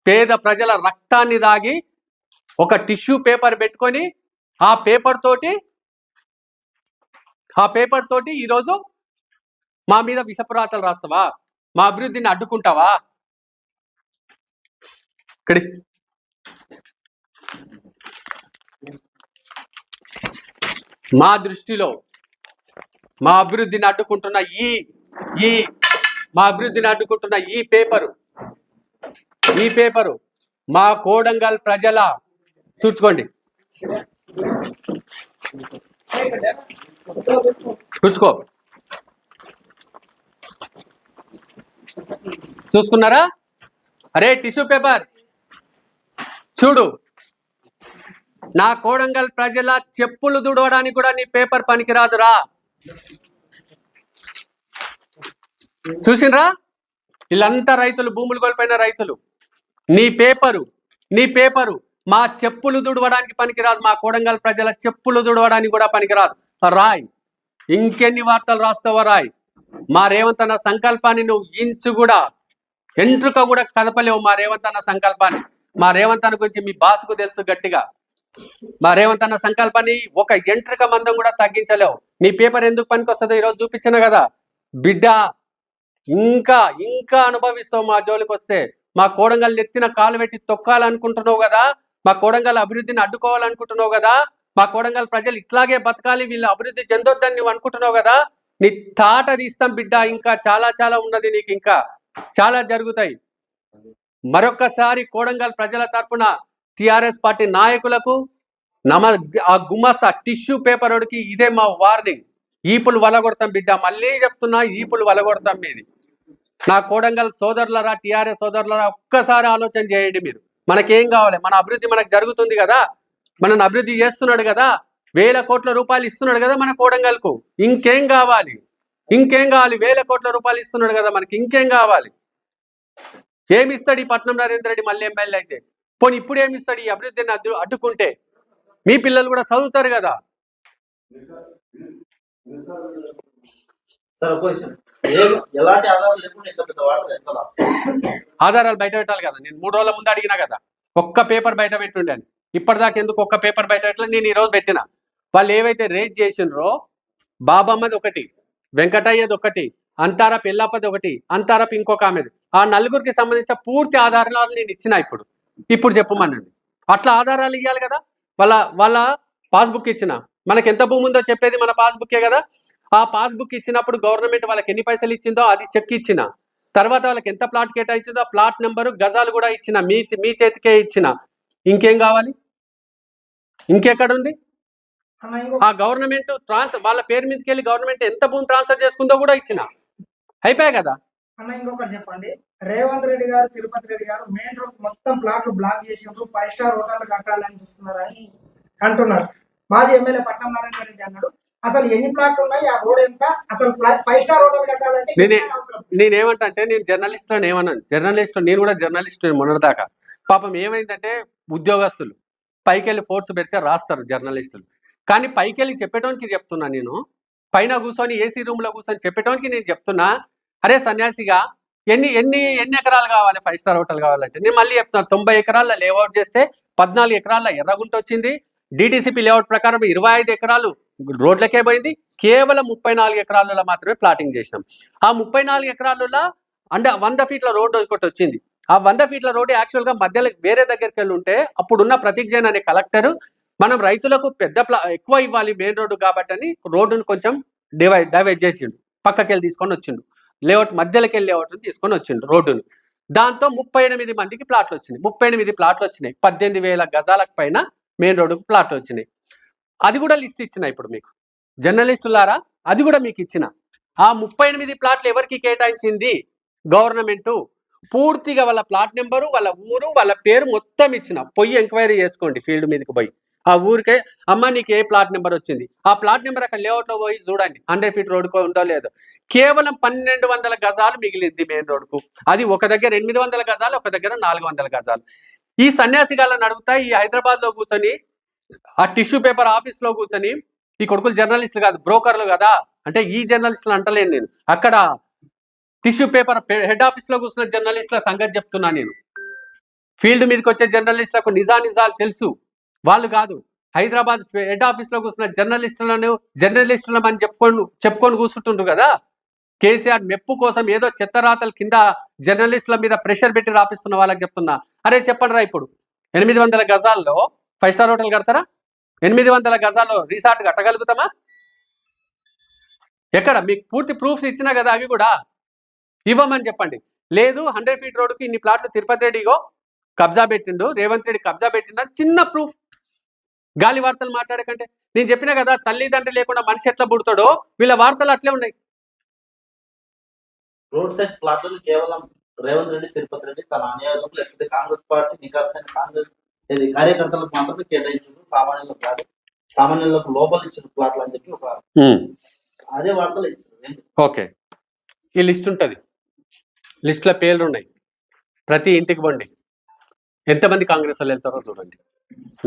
పేద ప్రజల రక్తాన్ని దాగి ఒక టిష్యూ పేపర్ పెట్టుకొని ఆ పేపర్ తోటి ఈరోజు మా మీద విషపురాతలు రాస్తావా? మా అభివృద్ధిని అడ్డుకుంటావా? ఇక్కడి మా దృష్టిలో మా అభివృద్ధిని అడ్డుకుంటున్న ఈ పేపరు మా కోడంగల్ ప్రజల చూసుకోండి, చూసుకున్నారా? అరే టిష్యూ పేపర్ చూడు, నా కోడంగల్ ప్రజల చెప్పులు దుడవడానికి కూడా నీ పేపర్ పనికిరాదురా. చూసినరా? వీళ్ళంతా రైతులు, భూములు కోల్పోయిన రైతులు. నీ పేపరు మా చెప్పులు దుడవడానికి పనికిరాదు. మా కోడంగల్ ప్రజల చెప్పులు దుడవడానికి కూడా పనికిరాదు. రాయ్, ఇంకెన్ని వార్తలు రాస్తావో రాయ్. మా రేవంత్ అన్న సంకల్పాన్ని నువ్వు ఇంచు కూడా, ఎంట్రుక కూడా కదపలేవు. మా రేవంత్ అన్న సంకల్పాన్ని, మా రేవంత్ అన్న గురించి మీ బాసుకు తెలుసు గట్టిగా. మా రేవంత్ అన్న సంకల్పాన్ని ఒక ఎంట్రిక మందం కూడా తగ్గించలేవు. నీ పేపర్ ఎందుకు పనికి వస్తుందో ఈరోజు చూపించిన కదా బిడ్డ. ఇంకా అనుభవిస్తావు మా జోలికి వస్తే. మా కోడంగల్ నెత్తిన కాలు పెట్టి తొక్కాలనుకుంటున్నావు కదా, మా కోడంగల్ అభివృద్ధిని అడ్డుకోవాలనుకుంటున్నావు కదా, మా కోడంగల్ ప్రజలు ఇట్లాగే బతకాలి, వీళ్ళు అభివృద్ధి చెందొద్దని నువ్వు అనుకుంటున్నావు కదా. నీ తాట తీస్తాం బిడ్డ. ఇంకా చాలా ఉన్నది నీకు, ఇంకా చాలా జరుగుతాయి. మరొక్కసారి కోడంగల్ ప్రజల తరపున టిఆర్ఎస్ పార్టీ నాయకులకు ఆ గుమస్తా టిష్యూ పేపర్ వాడికి ఇదే మా వార్నింగ్. ఈపులు వలగొడతాం బిడ్డ, మళ్ళీ చెప్తున్నా, ఈపులు వలగొడతాం మీది. నా కోడంగల్ సోదరులరా, టిఆర్ఎస్ సోదరులరా, ఒక్కసారి ఆలోచన చేయండి మీరు. మనకేం కావాలి? మన అభివృద్ధి మనకు జరుగుతుంది కదా, మనల్ని అభివృద్ధి చేస్తున్నాడు కదా, 1000 కోట్ల రూపాయలు ఇస్తున్నాడు కదా మన కోడంగల్కు. ఇంకేం కావాలి? 1000 కోట్ల రూపాయలు ఇస్తున్నాడు కదా మనకి, ఇంకేం కావాలి? ఏమిస్తాడు ఈ పట్నం నరేంద్ర రెడ్డి మళ్ళీ ఎమ్మెల్యే అయితే? పోనీ ఇప్పుడు ఏమిస్తాడు? ఈ అభివృద్ధిని అడ్డుకుంటే మీ పిల్లలు కూడా చదువుతారు కదా. ఆధారాలు బయట పెట్టాలి కదా. నేను 3 రోజుల ముందు అడిగినా కదా, ఒక్క పేపర్ బయట పెట్టుండాను. ఇప్పటిదాకా ఎందుకు ఒక్క పేపర్ బయట పెట్టలే? నేను ఈరోజు పెట్టిన. వాళ్ళు ఏవైతే రేజ్ చేసినరో, బాబమ్మది ఒకటి, వెంకటయ్యది ఒకటి, అంతారపు ఎల్లప్పది ఒకటి, అంతారపు ఇంకొక ఆమెది, ఆ నలుగురికి సంబంధించిన పూర్తి ఆధారాలు నేను ఇచ్చిన. ఇప్పుడు చెప్పమనండి. అట్లా ఆధారాలు ఇవ్వాలి కదా. వాళ్ళ పాస్బుక్ ఇచ్చిన. మనకి ఎంత భూమి ఉందో చెప్పేది మన పాస్బుక్కే కదా. ఆ పాస్బుక్ ఇచ్చినప్పుడు గవర్నమెంట్ వాళ్ళకి ఎన్ని పైసలు ఇచ్చిందో అది చెక్ ఇచ్చిన. తర్వాత వాళ్ళకి ఎంత ప్లాట్ కేటాయించిందో ఆ ప్లాట్ నెంబరు, గజాలు కూడా ఇచ్చిన. మీ చేతికే ఇచ్చిన. ఇంకేం కావాలి? ఇంకెక్కడుంది? ఆ గవర్నమెంట్ వాళ్ళ పేరు మీదకి వెళ్ళి గవర్నమెంట్ ఎంత భూమి ట్రాన్స్ఫర్ చేసుకుందో కూడా ఇచ్చిన. అయిపోయాయి కదా. అన్న ఇంకొకటి చెప్పండి, రేవంత్ రెడ్డి గారు, తిరుపతి రెడ్డి గారు మెయిన్ రోడ్ మొత్తం ప్లాట్లు బ్లాక్ చేసినప్పుడు 5 స్టార్ హోటల్ కట్టాలని చూస్తున్నారని అంటున్నారు. మాజీ ఎమ్మెల్యే పట్నం నరేంద్ర రెడ్డి అన్నాడు. అసలు ఎన్ని ప్లాట్లు ఉన్నాయి, ఆ రోడ్ ఎంత, అసలు 5 స్టార్ హోటల్ కట్టాలంటే నేనేమంటా అంటే, నేను జర్నలిస్ట్ అని ఏమన్నాను. నేను కూడా జర్నలిస్ట్ మొన్నటిదాకా. పాపం ఏమైందంటే, ఉద్యోగస్తులు పైకి వెళ్ళి ఫోర్స్ పెడితే రాస్తారు జర్నలిస్టులు. కానీ పైకి వెళ్ళి చెప్పేటోనికి చెప్తున్నా, నేను పైన కూర్చొని ఏసీ రూమ్ లో కూర్చొని చెప్పేటోనికి నేను చెప్తున్నా, అరే సన్యాసిగా ఎన్ని ఎకరాలు కావాలి 5 స్టార్ హోటల్ కావాలంటే? నేను మళ్ళీ చెప్తున్నా, 90 ఎకరాల్లో లేఅవుట్ చేస్తే 14 ఎకరాల్లో ఎర్రగుంట వచ్చింది. డిటిసిపి లేఅవుట్ ప్రకారం 25 ఎకరాలు రోడ్లకే పోయింది. కేవలం 34 ఎకరాలలో మాత్రమే ప్లాటింగ్ చేసినాం. ఆ 34 ఎకరాలలో అంటే 100 ఫీట్ల రోడ్డు ఒకటి వచ్చింది. ఆ 100 ఫీట్ల రోడ్డు యాక్చువల్గా మధ్యలో వేరే దగ్గరికి వెళ్ళి ఉంటే, అప్పుడున్న ప్రతీక్ జైన్ అనే కలెక్టర్ మనం రైతులకు ఎక్కువ ఇవ్వాలి మెయిన్ రోడ్డు కాబట్టి అని రోడ్డును కొంచెం డైవర్ట్ చేసిండు. పక్కకెళ్ళి తీసుకొని వచ్చిండు. లేఅవుట్ మధ్యలోకి వెళ్ళి లేఅవుట్ని తీసుకొని వచ్చిండు రోడ్డును. దాంతో 38 మందికి ప్లాట్లు వచ్చినాయి. 38 ప్లాట్లు వచ్చినాయి. 18,000 గజాలకు పైన మెయిన్ రోడ్డుకు ప్లాట్లు వచ్చినాయి. అది కూడా లిస్ట్ ఇచ్చిన ఇప్పుడు మీకు జర్నలిస్టులారా, అది కూడా మీకు ఇచ్చిన. ఆ 38 ప్లాట్లు ఎవరికి కేటాయించింది గవర్నమెంటు? పూర్తిగా వాళ్ళ ప్లాట్ నెంబరు, వాళ్ళ ఊరు, వాళ్ళ పేరు మొత్తం ఇచ్చిన. పోయి ఎంక్వైరీ చేసుకోండి ఫీల్డ్ మీదకి పోయి. ఆ ఊరికే అమ్మ నీకు ఏ ప్లాట్ నెంబర్ వచ్చింది, ఆ ప్లాట్ నెంబర్ అక్కడ లేఅవుట్లో పోయి చూడండి 100 ఫీట్ రోడ్డుకు ఉందో లేదో. కేవలం 1200 గజాలు మిగిలింది మెయిన్ రోడ్డుకు. అది ఒక దగ్గర 800 గజాలు, ఒక దగ్గర 400 గజాలు. ఈ సన్యాసిగాళ్ళని అడుగుతా, ఈ హైదరాబాద్లో కూర్చొని ఆ టిష్యూ పేపర్ ఆఫీస్లో కూర్చొని, ఈ కొడుకులు జర్నలిస్టులు కాదు బ్రోకర్లు కదా, అంటే ఈ జర్నలిస్టులు అంటలేను నేను, అక్కడ టిష్యూ పేపర్ హెడ్ ఆఫీస్లో కూర్చున్న జర్నలిస్టుల సంగతి చెప్తున్నా నేను. ఫీల్డ్ మీదకి వచ్చే జర్నలిస్టులకు నిజాలు తెలుసు, వాళ్ళు కాదు. హైదరాబాద్ హెడ్ ఆఫీస్లో కూర్చున్న జర్నలిస్టులని చెప్పుకొని కూర్చుంటుండ్రు కదా. కేసీఆర్ మెప్పు కోసం ఏదో చెత్తరాతల కింద జర్నలిస్టుల మీద ప్రెషర్ పెట్టి రాపిస్తున్న వాళ్ళకి చెప్తున్నా, అరే చెప్పండి రా, ఇప్పుడు 800 గజాల్లో 5 స్టార్ హోటల్ కడతారా? 800 గజాల్లో రిసార్ట్ కట్టగలుగుతామా? ఎక్కడ మీకు పూర్తి ప్రూఫ్స్ ఇచ్చినా కదా, అవి కూడా ఇవ్వమని చెప్పండి. లేదు 100 ఫీట్ రోడ్డుకి ఇన్ని ప్లాట్లు తిరుపతి రెడ్డిగో కబ్జా పెట్టిండు, రేవంత్ రెడ్డి కబ్జా పెట్టిండు, చిన్న ప్రూఫ్. గాలి వార్తలు మాట్లాడకంటే. నేను చెప్పినా కదా, తల్లిదండ్రులు లేకుండా మనిషి ఎట్లా పుడతాడో వీళ్ళ వార్తలు అట్లే ఉన్నాయి. రోడ్ సైడ్ ప్లాట్లను కేవలం రేవంత్ రెడ్డి, తిరుపతి రెడ్డి తన అనుయాయులకు లేకపోతే కాంగ్రెస్ పార్టీ నికాసైన కాంగ్రెస్ కార్యకర్తలకు మాత్రమే కేటాయించారు, సామాన్యులకు కాదు. సామాన్యులకు లోపల ఇచ్చిన ప్లాట్లు అని చెప్పి ఒక అదే వార్తలు ఇచ్చారు. ఓకే, ఈ లిస్ట్ ఉంటుంది, లిస్టులో పేర్లు ఉన్నాయి. ప్రతి ఇంటికి పోండి, ఎంతమంది కాంగ్రెస్ వాళ్ళు వెళ్తారో చూడండి.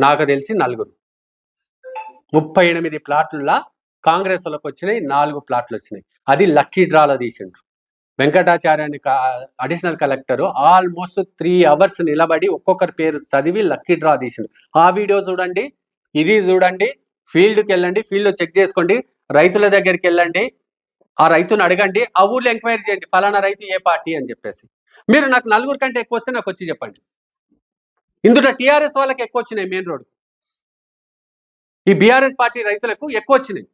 నాకు తెలిసి 4. 38 ప్లాట్లలో కాంగ్రెస్ వాళ్ళకి వచ్చినాయి 4 ప్లాట్లు వచ్చినాయి. అది లక్కీ డ్రాలో తీసిండ్రు. వెంకటాచార్యాన్ని అడిషనల్ కలెక్టర్ ఆల్మోస్ట్ 3 అవర్స్ నిలబడి ఒక్కొక్కరి పేరు చదివి లక్కీ డ్రా తీసిండు. ఆ వీడియో చూడండి, ఇది చూడండి, ఫీల్డ్కి వెళ్ళండి, ఫీల్డ్లో చెక్ చేసుకోండి, రైతుల దగ్గరికి వెళ్ళండి, ఆ రైతుని అడగండి, ఆ ఊర్లో ఎంక్వైరీ చేయండి ఫలానా రైతు ఏ పార్టీ అని చెప్పేసి. మీరు నాకు 4 కంటే ఎక్కువ వస్తే నాకు వచ్చి చెప్పండి. ఇందులో టీఆర్ఎస్ వాళ్ళకి ఎక్కువ వచ్చినాయి మెయిన్ రోడ్, ఈ బీఆర్ఎస్ పార్టీ రైతులకు ఎక్కువ వచ్చినాయి.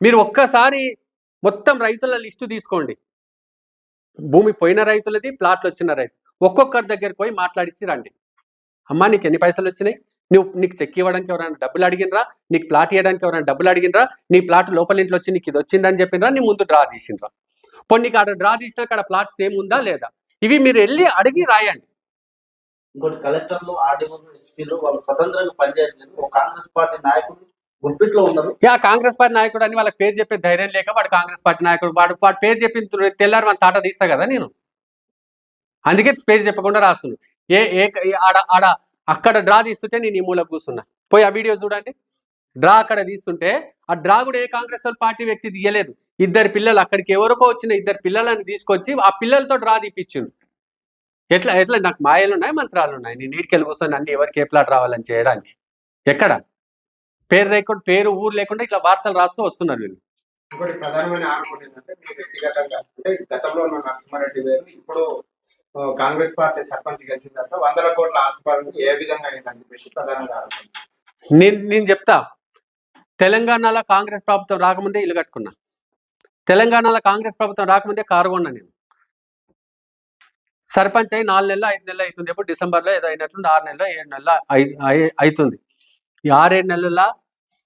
మీరు ఒక్కసారి మొత్తం రైతుల లిస్టు తీసుకోండి, భూమి పోయిన రైతులది, ప్లాట్లు వచ్చిన రైతు, ఒక్కొక్కరి దగ్గరికి పోయి మాట్లాడించి రండి. అమ్మా నీకు ఎన్ని పైసలు వచ్చినాయి, నీకు చెక్ ఇవ్వడానికి ఎవరైనా డబ్బులు అడిగినరా, నీకు ప్లాట్ ఇవ్వడానికి ఎవరైనా డబ్బులు అడిగినరా, నీ ప్లాట్ లోపల ఇంట్లో వచ్చి నీకు ఇది వచ్చిందని చెప్పినరా, నీ ముందు డ్రా తీసినరా, పోనీ నీకు అక్కడ డ్రా తీసినాక అక్కడ ప్లాట్ సేమ్ ఉందా లేదా, ఇవి మీరు వెళ్ళి అడిగి రాయండి. ఇంకోటి కలెక్టర్లు, ఆర్డీఓలు, ఎస్పీలు వాళ్ళు స్వతంత్రంగా పనిచేయట్లేదు. ఒక కాంగ్రెస్ పార్టీ నాయకులు గుప్పిట్లో ఉన్నారు. కాంగ్రెస్ పార్టీ నాయకుడు అని వాళ్ళకి పేరు చెప్పే ధైర్యం లేక వాడు కాంగ్రెస్ పార్టీ నాయకుడు, వాడు పేరు చెప్పిన తెల్లారి మన తాట తీస్తా కదా నేను, అందుకే పేరు చెప్పకుండా రాస్తున్నాను. ఆడ అక్కడ డ్రా తీస్తుంటే నేను ఈ మూలకు కూర్చున్నా, పోయి ఆ వీడియో చూడండి. డ్రా అక్కడ తీస్తుంటే ఆ డ్రా కూడా ఏ కాంగ్రెస్ పార్టీ వ్యక్తి తీయలేదు. 2 పిల్లలు అక్కడికి ఎవరికో వచ్చిన 2 పిల్లలని తీసుకొచ్చి ఆ పిల్లలతో డ్రా తీపిచ్చిండు. ఎట్లా నాకు మాయలు ఉన్నాయి, మంత్రాలు ఉన్నాయి, నేను నీటికెళ్ళి కూర్చొని అన్ని ఎవరికి ఏ ప్లాట్ రావాలని చేయడానికి. ఎక్కడ పేరు లేకుండా, పేరు ఊరు లేకుండా ఇట్లా వార్తలు రాస్తూ వస్తున్నారు వీళ్ళు. ఇంకోటి ప్రధానమైన ఆరోపణ ఏంటంటే మీ వ్యక్తిగతంగా, అంటే గతంలో ఉన్న నరసింహారెడ్డి వేరు, ఇప్పుడు కాంగ్రెస్ పార్టీ సర్పంచ్ గెలిచిన తర్వాత 100 కోట్ల ఆస్పాదన ఏ విధంగా అయిందని చెప్పేసి ప్రధానంగా ఆరోపణ. నేను చెప్తా, తెలంగాణలో కాంగ్రెస్ ప్రభుత్వం రాకముందే ఇల్లు కట్టుకున్నా, తెలంగాణలో కాంగ్రెస్ ప్రభుత్వం రాకముందే కారు కొన్నా. నేను సర్పంచ్ అయి 4 నెలలు 5 నెలలు అవుతుంది. ఎప్పుడు డిసెంబర్లో ఏదో అయినట్లుండి 6 నెలలు 7 నెలలు అవుతుంది. ఈ 6-7 నెలల్లో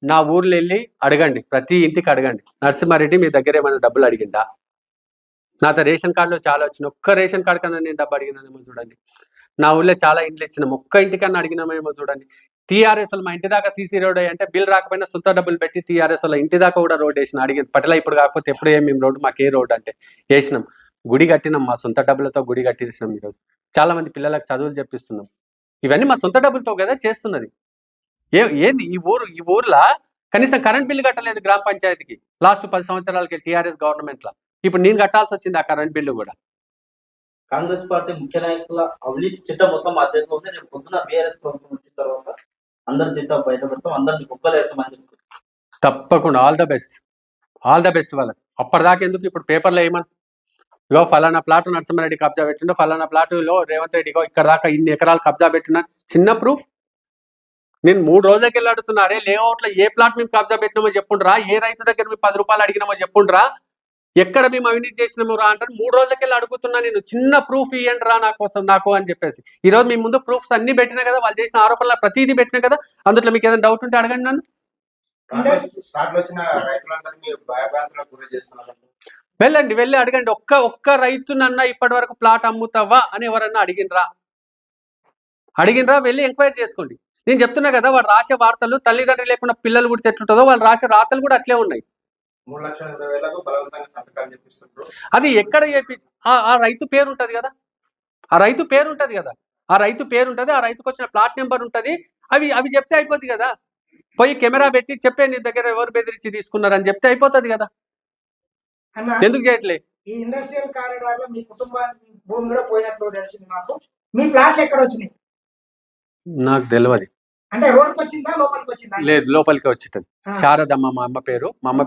నా ఊర్లో వెళ్ళి అడగండి, ప్రతి ఇంటికి అడగండి, నరసింహారెడ్డి మీ దగ్గర ఏమైనా డబ్బులు అడిగిండా, నాతో రేషన్ కార్డులో చాలా వచ్చిన, ఒక్క రేషన్ కార్డు కన్నా నేను డబ్బు అడిగినానేమో చూడండి. నా ఊళ్ళో చాలా ఇంట్లో ఇచ్చినాం, ఒక్క ఇంటికన్నా అడిగినామేమో చూడండి. టీఆర్ఎస్ వాళ్ళు మా ఇంటి దాకా సీసీ రోడ్ అంటే బిల్ రాకపోయినా సొంత డబ్బులు పెట్టి టీఆర్ఎస్ వాళ్ళ ఇంటి దాకా కూడా రోడ్ వేసిన, అడిగింది పట్ల. ఇప్పుడు కాకపోతే ఎప్పుడు మేము రోడ్డు, మాకే రోడ్ అంటే వేసినాం. గుడి కట్టినాం, మా సొంత డబ్బులతో గుడి కట్టించినాం. ఈరోజు చాలా మంది పిల్లలకు చదువులు చెప్పిస్తున్నాం. ఇవన్నీ మా సొంత డబ్బులతో కదా చేస్తున్నది. ఏంది ఈ ఊర్లో కనీసం కరెంట్ బిల్లు కట్టలేదు గ్రామ పంచాయతీకి లాస్ట్ 10 సంవత్సరాలకి టీఆర్ఎస్ గవర్నమెంట్ లో. ఇప్పుడు నేను కట్టాల్సి వచ్చింది ఆ కరెంట్ బిల్లు కూడా. కాంగ్రెస్ పార్టీ ముఖ్య నాయకుల అవినీతి చిట్టం మొత్తం మా చేతిలో ఉంది. రేపు పొద్దున బీఆర్ఎస్ ప్రభుత్వం వచ్చిన తర్వాత అందరి చిట్టం బయట పెడతాం, అందరిని కుక్కలేసామని చెప్తాం. తప్పకుండా ఆల్ ద బెస్ట్ వాళ్ళకి. అప్పటిదాకా ఎందుకు, ఇప్పుడు పేపర్లో ఏమని, ఇగో ఫలానా ప్లాట్ నరసింహారెడ్డి కబ్జా పెట్టిండో, ఫలానా ప్లాటులో రేవంత్ రెడ్డి ఇక్కడ దాకా ఇన్ని ఎకరాలు కబ్జా పెట్టినా, చిన్న ప్రూఫ్. నేను 3 రోజులకి వెళ్ళి అడుగుతున్నారే, లేఅవుట్లో ఏ ప్లాట్ మేము కబ్జా పెట్టినామో చెప్పుండ్రా, ఏ రైతు దగ్గర మేము 10 రూపాయలు అడిగినామో చెప్పుండ్రా, ఎక్కడ మేము అవినీతి చేసినాము రా అంటారు. 3 రోజులకెళ్ళి అడుగుతున్నా నేను, చిన్న ప్రూఫ్ ఇవ్వండి రా నా కోసం నాకు అని చెప్పేసి. ఈ రోజు మీ ముందు ప్రూఫ్స్ అన్ని పెట్టినా కదా, వాళ్ళు చేసిన ఆరోపణలు ప్రతిదీ పెట్టినా కదా. అందులో మీకు ఏదైనా డౌట్ ఉంటే అడగండి నన్ను. దాంట్లో వచ్చిన రైతులందరినీ భయభ్రాంతులకు గురి చేస్తున్నారు. వెళ్ళి అడగండి. ఒక్క రైతునన్నా ఇప్పటి వరకు ప్లాట్ అమ్ముతావా అని ఎవరన్నా అడిగినరా వెళ్ళి ఎంక్వైరీ చేసుకోండి. నేను చెప్తున్నా కదా, వాడు రాసే వార్తలు తల్లిదండ్రులు లేకుండా పిల్లలు పుడితే ఎట్లుంటుందో వాళ్ళు రాసే రాతలు కూడా అట్లే ఉన్నాయి. 3,80,000 బలవంతంగా సంతకాలు చేపిస్తుంటారు. అది ఎక్కడ ఆ రైతు పేరు ఉంటది కదా, ఆ రైతు పేరు ఉంటది. ఆ రైతుకు వచ్చిన ప్లాట్ నెంబర్ ఉంటది. అవి చెప్తే అయిపోద్ది కదా. పోయి కెమెరా పెట్టి చెప్పే నీ దగ్గర ఎవరు బెదిరించి తీసుకున్నారని చెప్తే అయిపోతుంది కదా. అన్న ఎందుకు చేయట్లే? ఈ ఇండస్ట్రియల్ కారిడార్ లో మీ కుటుంబానికి భూమి కూడా పోయినట్లు తెలిసింది మాకు. మీ ప్లాట్లు ఎక్కడ వచ్చినాయి? నాకు తెలియదు. అంటే రోడ్కి వచ్చిందా, లోపలికి వచ్చిందా? లేదు, లోపలికి వచ్చింది. శారదమ్మ మా అమ్మ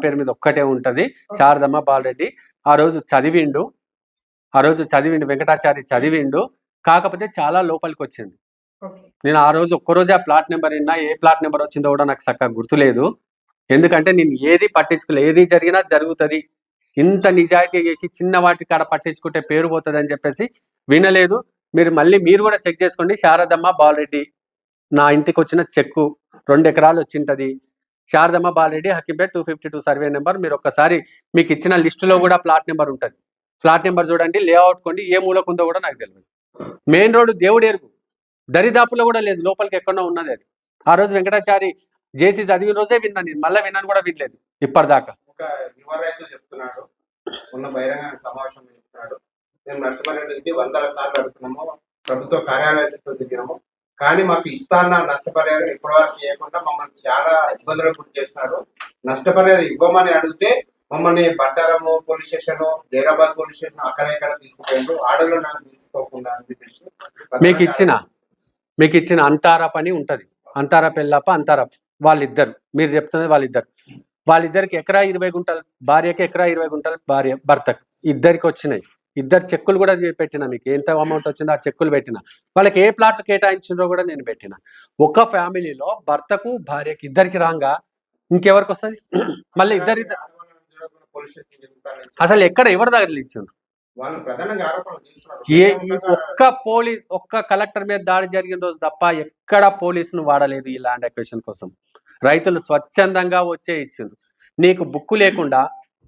పేరు మీద ఒక్కటే ఉంటది, శారదమ్మ బాలరెడ్డి. ఆ రోజు చదివిండు, వెంకటాచారి చదివిండు. కాకపోతే చాలా లోపలికి వచ్చింది. నేను ఆ రోజు ఒక్కరోజు ఆ ప్లాట్ నెంబర్ విన్నా, ఏ ప్లాట్ నెంబర్ వచ్చిందో కూడా నాకు చక్కగా గుర్తులేదు. ఎందుకంటే నేను ఏది పట్టించుకోలేదు. ఏది జరిగినా జరుగుతుంది, ఇంత నిజాయితీ చేసి చిన్న వాటి కాడ పట్టించుకుంటే పేరు పోతుంది అని చెప్పేసి వినలేదు. మీరు కూడా చెక్ చేసుకోండి. శారదమ్మ బాలరెడ్డి నా ఇంటికి వచ్చిన చెక్కు 2 ఎకరాలు వచ్చింటది. Sharadamma Balareddy, Hakimpet 252 survey number. మీరు ఒక్కసారి మీకు ఇచ్చిన లిస్టులో కూడా ప్లాట్ నెంబర్ ఉంటుంది. ప్లాట్ నెంబర్ చూడండి, లేఅవుట్ కొండి ఏ మూలకు ఉందో కూడా నాకు తెలియదు. మెయిన్ రోడ్డు దేవుడు ఎరుగు, దరిదాపులో కూడా లేదు, లోపలికి ఎక్కడో ఉన్నది అది. ఆ రోజు వెంకటాచారి జేసీ చదివిన రోజే విన్నాను నేను, మళ్ళీ విన్నాను కూడా వినలేదు ఇప్పటిదాకా. ఒక యువ రైతు చెప్తున్నాడు, ఉన్న బహిరంగ సమావేశంలో చెప్తున్నాడు, మేము నర్సింహారెడ్డికి 100 సార్లు అడుగుతున్నాము, ప్రభుత్వ కార్యాలయ చుట్టూ తిరిగినాము, కానీ మాకు ఇస్తాన్న నష్టపరిహారం ఇప్పటివరకు ఇవ్వకుండా మమ్మల్ని చాలా ఇబ్బందులకు గురి చేస్తున్నారు. నష్టపరిహారం ఇవ్వమని అడిగితే మమ్మల్ని బట్టారము police station, Zaheerabad police station అక్కడ ఇక్కడ తీసుకుపోయారు, ఆడలో నన్ను తీసుకోకుండా అని చెప్పేసి. మీకు ఇచ్చిన అంతారా పని ఉంటది, అంతారా పెళ్ళప్ప అంతారా వాళ్ళిద్దరు, మీరు చెప్తున్నది వాళ్ళిద్దరికి ఎకరా 20 గుంటలు భార్యకి, ఎకరా 20 గుంటలు భర్తకు, ఇద్దరికి వచ్చినాయి. 2 చెక్కులు కూడా పెట్టిన, మీకు ఎంత అమౌంట్ వచ్చిందో ఆ చెక్కులు పెట్టిన. వాళ్ళకి ఏ ప్లాట్లు కేటాయించిందో కూడా నేను పెట్టిన. ఒక ఫ్యామిలీలో భర్తకు భార్యకి ఇద్దరికి రాగా ఇంకెవరికి వస్తుంది? మళ్ళీ ఇద్దరు అసలు ఎక్కడ ఎవరి దగ్గర ఇచ్చిండ్రు? ఒక్క కలెక్టర్ మీద దాడి జరిగిన రోజు తప్ప ఎక్కడ పోలీసును వాడలేదు ఈ ల్యాండ్ అక్విజిషన్ కోసం. రైతులు స్వచ్ఛందంగా వచ్చే ఇచ్చిండ్రు. నీకు బుక్కు లేకుండా,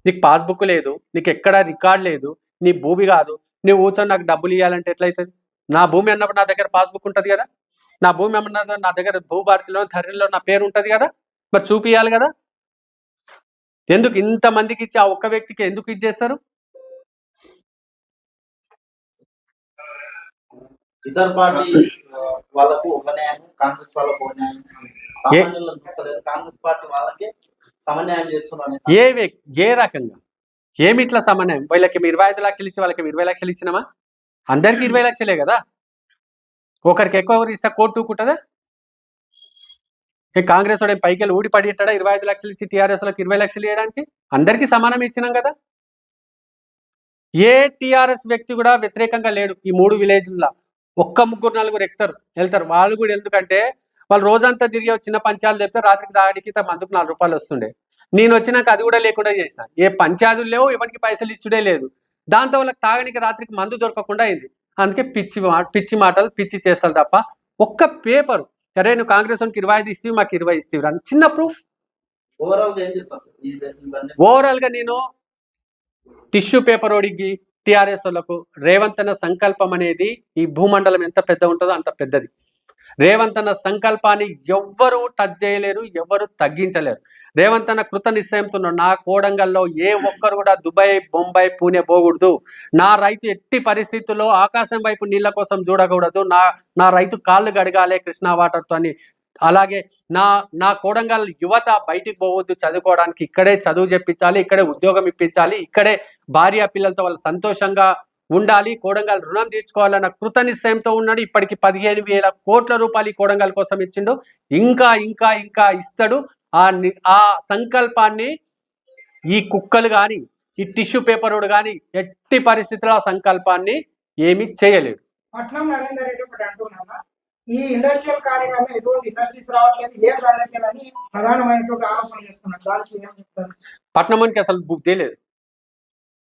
నీకు పాస్బుక్ లేదు, నీకు ఎక్కడ రికార్డ్ లేదు, నీ భూమి కాదు, నువ్వు కూర్చొని నాకు డబ్బులు ఇవ్వాలంటే ఎట్లయితుంది? నా భూమి అన్నప్పుడు నా దగ్గర పాస్బుక్ ఉంటుంది కదా, నా భూమి అన్నప్పుడు నా దగ్గర భూభారతిలో ధరలో నా పేరు ఉంటుంది కదా, మరి చూపియాలి కదా. ఎందుకు ఇంతమందికి ఇచ్చి ఆ ఒక్క వ్యక్తికి ఎందుకు ఇచ్చేస్తారు? ఇతర పార్టీ వాళ్ళకు ఒక న్యాయం, కాంగ్రెస్ వాళ్ళకు ఒక న్యాయం, సామాన్యులను చూస్తలేదు. కాంగ్రెస్ పార్టీ వాళ్ళకి సమన్యాయం చేస్తున్నారు. ఏ రకంగా ఏమి ఇట్లా సమన్యాయం? వీళ్ళకి 25 లక్షలు ఇచ్చి వాళ్ళకి 20 లక్షలు ఇచ్చినామా? అందరికి 20 లక్షలే కదా. ఒకరికి ఎక్కువ ఇస్తే కోర్టు ఊకుంటుందా? కాంగ్రెస్ వాడు పైకి వెళ్ళి ఊడి పడిట్టాడా 25 లక్షలు ఇచ్చి టీఆర్ఎస్ వాళ్ళకి 20 లక్షలు ఇవ్వడానికి? అందరికీ సమానం ఇచ్చినాం కదా. ఏ టీఆర్ఎస్ వ్యక్తి కూడా వ్యతిరేకంగా లేడు. ఈ 3 విలేజ్లలో ఒక్క 3-4 వెళ్తారు. వాళ్ళు కూడా ఎందుకంటే వాళ్ళు రోజంతా తిరిగి చిన్న పంచాయతీలు చెప్తే రాత్రికి తాగడానికి మందుకు 4 రూపాయలు వస్తుండే. నేను వచ్చినాక అది కూడా లేకుండా చేసిన. ఏ పంచాయతీలు లేవు, ఎవరికి పైసలు ఇచ్చుడే లేదు. దాంతో వాళ్ళకి తాగడానికి రాత్రికి మందు దొరకకుండా అయింది. అందుకే పిచ్చి మాటలు, పిచ్చి చేస్తారు తప్ప ఒక్క పేపరు అరే నువ్వు కాంగ్రెస్ వానికి 25 ఇస్తేవి, మాకు 20 ఇస్తేవి అని చిన్న ప్రూఫ్. ఓవరాల్ గా నేను టిష్యూ పేపర్ ఓడికి టిఆర్ఎస్ వాళ్ళకు రేవంత్ అన్న సంకల్పం అనేది ఈ భూమండలం ఎంత పెద్ద ఉంటుందో అంత పెద్దది. రేవంత్ అన్న సంకల్పాన్ని ఎవ్వరూ టచ్ చేయలేరు, ఎవ్వరు తగ్గించలేరు. రేవంత్ అన్న కృత నిశ్చయంతో నా కోడంగల్లో ఏ ఒక్కరు కూడా దుబాయ్, బొంబాయి, పూణే పోకూడదు. నా రైతు ఎట్టి పరిస్థితుల్లో ఆకాశం వైపు నీళ్ళ కోసం చూడకూడదు. నా రైతు కాళ్ళు గడగాలి కృష్ణా వాటర్తో అని. అలాగే నా కోడంగల్ యువత బయటికి పోవద్దు చదువుకోవడానికి, ఇక్కడే చదువు చెప్పించాలి, ఇక్కడే ఉద్యోగం ఇప్పించాలి, ఇక్కడే భార్య పిల్లలతో వాళ్ళు సంతోషంగా ఉండాలి, కోడంగల్ రుణం తీర్చుకోవాలన్న కృత నిశ్చయంతో ఉన్నాడు. ఇప్పటికి 15,000 కోట్ల రూపాయలు ఈ కోడంగల్ కోసం ఇచ్చిండు, ఇంకా ఇంకా ఇంకా ఇస్తాడు. ఆ సంకల్పాన్ని ఈ కుక్కలు కానీ, ఈ టిష్యూ పేపర్ రోడ్ కానీ ఎట్టి పరిస్థితుల్లో ఆ సంకల్పాన్ని ఏమీ చేయలేడు. పట్నం నరేందర్ రెడ్డి ఒకటి అంటున్నాను, ఈ ఇండస్ట్రియల్ కార్యక్రమం ఎటువంటి ఇండస్ట్రీస్ రావట్లేదు, ఏం జరగట్లేదని ప్రధానమైనటువంటి ఆరోపణ చేస్తున్నారు. దానికి ఏం చెప్తారు? పట్నంకి అసలు బుక్ తెలియదు.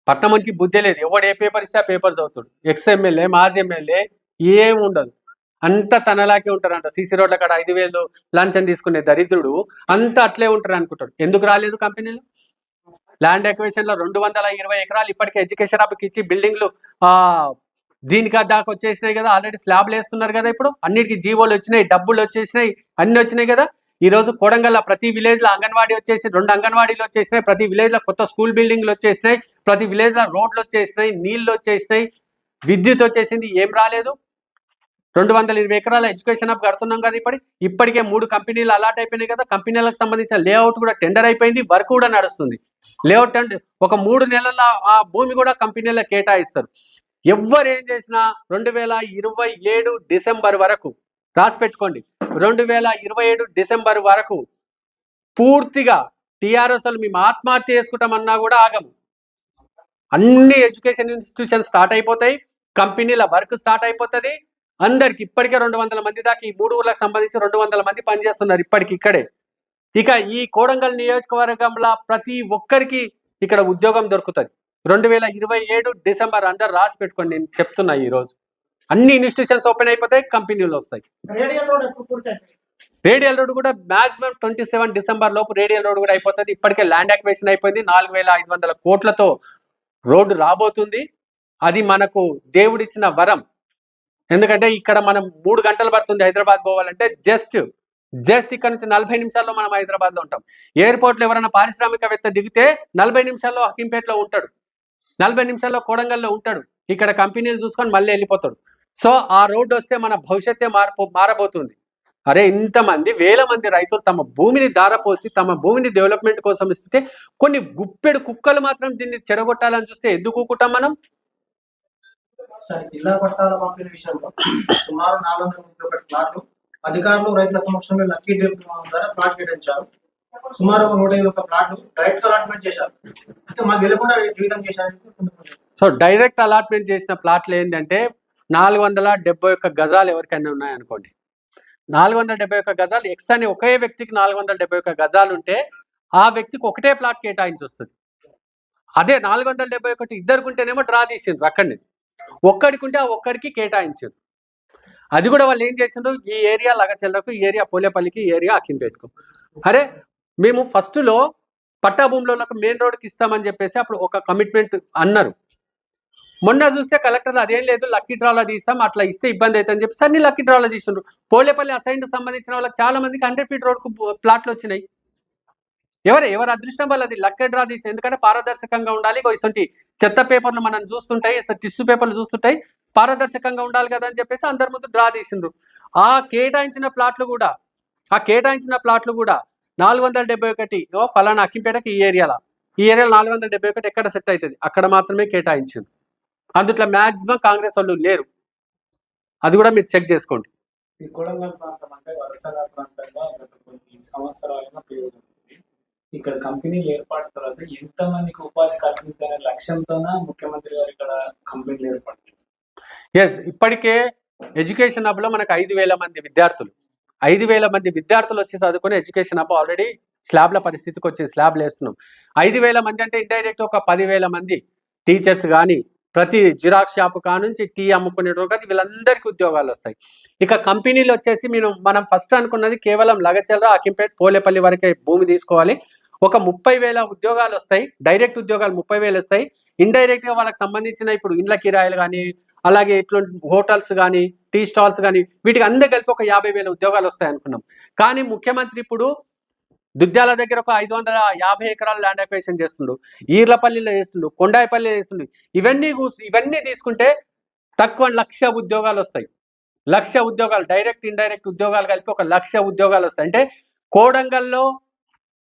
పట్టణంకి బుద్ధి లేదు. ఎవడు ఏ పేపర్ ఇస్తే ఆ పేపర్ చదువుతాడు. ఎక్స్ఎమ్మెల్యే మాజీ ఎమ్మెల్యే ఏం ఉండదు, అంతా తనలాగే ఉంటారంట. సీసీ రోడ్ల కాడ 5,000 లంచం తీసుకునే దరిద్రుడు అంతా అట్లే ఉంటారు అనుకుంటాడు. ఎందుకు రాలేదు కంపెనీలు? ల్యాండ్ ఎక్వేషన్ లో 220 ఎకరాలు ఇప్పటికే ఎడ్యుకేషన్ హబ్కి ఇచ్చి బిల్డింగ్లు దీనికి దాకా వచ్చేసినాయి కదా. ఆల్రెడీ స్లాబ్లు వేస్తున్నారు కదా. ఇప్పుడు అన్నిటికీ జీవోలు వచ్చినాయి, డబ్బులు వచ్చేసినాయి, అన్ని వచ్చినాయి కదా. ఈ రోజు కోడంగల్ ప్రతి విలేజ్ లో అంగన్వాడీ వచ్చేసి 2 అంగన్వాడీలు వచ్చేసినాయి. ప్రతి విలేజ్ లో కొత్త స్కూల్ బిల్డింగ్లు వచ్చేసినాయి. ప్రతి విలేజ్ లో రోడ్లు వచ్చేసినాయి, నీళ్లు వచ్చేసినాయి, విద్యుత్ వచ్చేసింది. ఏం రాలేదు? 220 ఎకరాల ఎడ్యుకేషన్ హబ్ కడుతున్నాం కదా. ఇప్పటికే 3 కంపెనీలు అలాట్ అయిపోయినాయి కదా. కంపెనీలకు సంబంధించిన లేఅవుట్ కూడా టెండర్ అయిపోయింది, వర్క్ కూడా నడుస్తుంది. లేఅవుట్ అంటే ఒక 3 నెలల ఆ భూమి కూడా కంపెనీలకు కేటాయిస్తారు. ఎవ్వరు ఏం చేసినా 2027 డిసెంబర్ వరకు రాసి పెట్టుకోండి. 2027 డిసెంబర్ వరకు పూర్తిగా టీఆర్ఎస్ మేము ఆత్మహత్య చేసుకుంటామన్నా కూడా ఆగము. అన్ని ఎడ్యుకేషన్ ఇన్స్టిట్యూషన్ స్టార్ట్ అయిపోతాయి, కంపెనీల వర్క్ స్టార్ట్ అయిపోతుంది. అందరికి ఇప్పటికే 200 మంది దాకా ఈ 3 ఊర్లకు సంబంధించి 200 మంది పనిచేస్తున్నారు ఇప్పటికి ఇక్కడే. ఇక ఈ కోడంగల్ నియోజకవర్గంలో ప్రతి ఒక్కరికి ఇక్కడ ఉద్యోగం దొరుకుతుంది. 2027 డిసెంబర్ అందరు రాసి పెట్టుకోండి. నేను చెప్తున్నా, ఈ రోజు అన్ని ఇన్స్టిట్యూషన్స్ ఓపెన్ అయిపోతాయి, కంపెనీలు వస్తాయి. రేడియల్ రోడ్ ఎప్పుడు పూర్తయిపోయింది? రేడియల్ రోడ్ కూడా మాక్సిమం 27 డిసెంబర్ లోపు రేడియల్ రోడ్ కూడా అయిపోతుంది. ఇప్పటికే ల్యాండ్ అక్విజిషన్ అయిపోయింది. 4,500 కోట్లతో రోడ్డు రాబోతుంది. అది మనకు దేవుడిచ్చిన వరం. ఎందుకంటే ఇక్కడ మనం 3 గంటలు పడుతుంది హైదరాబాద్ పోవాలంటే. జస్ట్ ఇక్కడ నుంచి 40 నిమిషాల్లో మనం హైదరాబాద్ లో ఉంటాం. ఎయిర్పోర్ట్ లో ఎవరైనా పారిశ్రామికవేత్త దిగితే 40 నిమిషాల్లో హకీంపేటలో ఉంటాడు, 40 నిమిషాల్లో కోడంగల్లో ఉంటాడు. ఇక్కడ కంపెనీలు చూసుకొని మళ్ళీ వెళ్ళిపోతాడు. సో ఆ రోడ్డు వస్తే మన భవిష్యత్తే మారబోతుంది. అరే, ఇంతమంది వేల మంది రైతులు తమ భూమిని దారపోసి తమ భూమిని డెవలప్మెంట్ కోసం ఇస్తే కొన్ని గుప్పెడు కుక్కలు మాత్రం దీన్ని చెడగొట్టాలని చూస్తే ఎందుకు కూకుంటాం మనం? సరే, ఇళ్ల పట్టాల పంపిణీ విషయంలో సుమారు 431 ప్లాట్లు అధికారులు రైతుల సమక్షంలో లక్కీ డ్రిప్ ద్వారా ప్లాట్ కేటాయించారు. సుమారు 151 ప్లాట్లు డైరెక్ట్ అలాట్మెంట్ చేశారు. అయితే మాకు వెళ్ళకుండా జీవితం చేశారు. సో డైరెక్ట్ అలాట్మెంట్ చేసిన ప్లాట్లు ఏంటంటే 471 గజాలు ఎవరికైనా ఉన్నాయనుకోండి. 471 గజాలు ఎక్స్ అని ఒకే వ్యక్తికి 471 గజాలు ఉంటే ఆ వ్యక్తికి ఒకటే ప్లాట్ కేటాయించి వస్తుంది. అదే 471 ఇద్దరుకుంటేనేమో డ్రా తీసిండ్రు, అక్కడిని ఒక్కడికి ఉంటే ఆ ఒక్కడికి కేటాయించారు. అది కూడా వాళ్ళు ఏం చేసిండ్రు, ఈ ఏరియా లగచెల్లకు, ఈ ఏరియా పోలేపల్లికి, ఈ ఏరియా అక్కింపేటకు. అరే, మేము ఫస్ట్లో పట్టా భూములకు మెయిన్ రోడ్కి ఇస్తామని చెప్పేసి అప్పుడు ఒక కమిట్మెంట్ అన్నారు. మొన్న చూస్తే కలెక్టర్ అదేం లేదు, లక్కీ డ్రాలో తీస్తాం, అట్లా ఇస్తే ఇబ్బంది అవుతుందని చెప్పేసి అన్ని లక్కీ డ్రాలో తీసిండ్రు. పోలేపల్లి అసైన్ సంబంధించిన వాళ్ళకి చాలా మందికి 100 ఫీట్ రోడ్కు ప్లాట్లు వచ్చినాయి. ఎవరు అదృష్టం వల్ల అది లక్కీ డ్రా తీసి. ఎందుకంటే పారదర్శకంగా ఉండాలి. ఇటువంటి చెత్త పేపర్లు మనం చూస్తుంటాయి, టిష్యూ పేపర్లు చూస్తుంటాయి, పారదర్శకంగా ఉండాలి కదా అని చెప్పేసి అందరి ముందు డ్రా తీసిండ్రు. ఆ కేటాయించిన ప్లాట్లు కూడా 471 ఫలానా అక్కింపేటకి ఈ ఏరియాలో 471 ఎక్కడ సెట్ అవుతుంది, అక్కడ మాత్రమే కేటాయించింది. అందుట్లో మాక్సిమం కాంగ్రెస్ వాళ్ళు లేరు. అది కూడా మీరు చెక్ చేసుకోండి. ఈ కొడంగల్ ప్రాంతం అంటే వలసగా ప్రాంతంగా గత కొన్ని సంవత్సరాలుగా పెరుగుతుంది. ఇక్కడ కంపెనీలు ఏర్పాటు తర్వాత ఎంతమందికి ఉపాధి కల్పించాలనే లక్ష్యంతోన ముఖ్యమంత్రి గారు ఇక్కడ కంపెనీలు ఏర్పాటు చేశారు. ఎస్, ఇప్పటికే ఎడ్యుకేషన్ హబ్లో మనకు 5,000 మంది విద్యార్థులు 5,000 మంది విద్యార్థులు వచ్చి చదువుకుని ఎడ్యుకేషన్ హబ్ ఆల్రెడీ స్లాబ్ల పరిస్థితికి వచ్చి స్లాబ్లు వేస్తున్నాం. 5,000 మంది అంటే ఇండైరెక్ట్ ఒక 10,000 మంది టీచర్స్ కానీ, ప్రతి జిరాక్స్ షాపు కానుంచి టీ అమ్ముకునేటోళ్ళు కానీ వీళ్ళందరికీ ఉద్యోగాలు వస్తాయి. ఇక కంపెనీలు వచ్చేసి మనం ఫస్ట్ అనుకున్నది కేవలం లగచెర్ల, అక్కింపేట, పోలేపల్లి వరకే భూమి తీసుకోవాలి. ఒక 30,000 ఉద్యోగాలు వస్తాయి. డైరెక్ట్ ఉద్యోగాలు 30,000 వస్తాయి. ఇండైరెక్ట్ గా వాళ్ళకి సంబంధించిన ఇప్పుడు ఇండ్ల కిరాయిలు కానీ, అలాగే ఇట్లాంటి హోటల్స్ కానీ, టీ స్టాల్స్ కానీ, వీటికి అందరు కలిపి ఒక 50,000 ఉద్యోగాలు వస్తాయి అనుకున్నాం. కానీ ముఖ్యమంత్రి ఇప్పుడు దుద్యాల దగ్గర ఒక 550 ఎకరాలు ల్యాండ్ అక్విజిషన్ చేస్తుండు, ఈర్లపల్లిలో చేస్తుండు, కొండాయిపల్లిలో చేస్తుండు. ఇవన్నీ తీసుకుంటే తక్కువ 1,00,000 ఉద్యోగాలు వస్తాయి. 1,00,000 ఉద్యోగాలు డైరెక్ట్ ఇండైరెక్ట్ ఉద్యోగాలు కలిపి ఒక 1,00,000 ఉద్యోగాలు వస్తాయి. అంటే కోడంగల్లో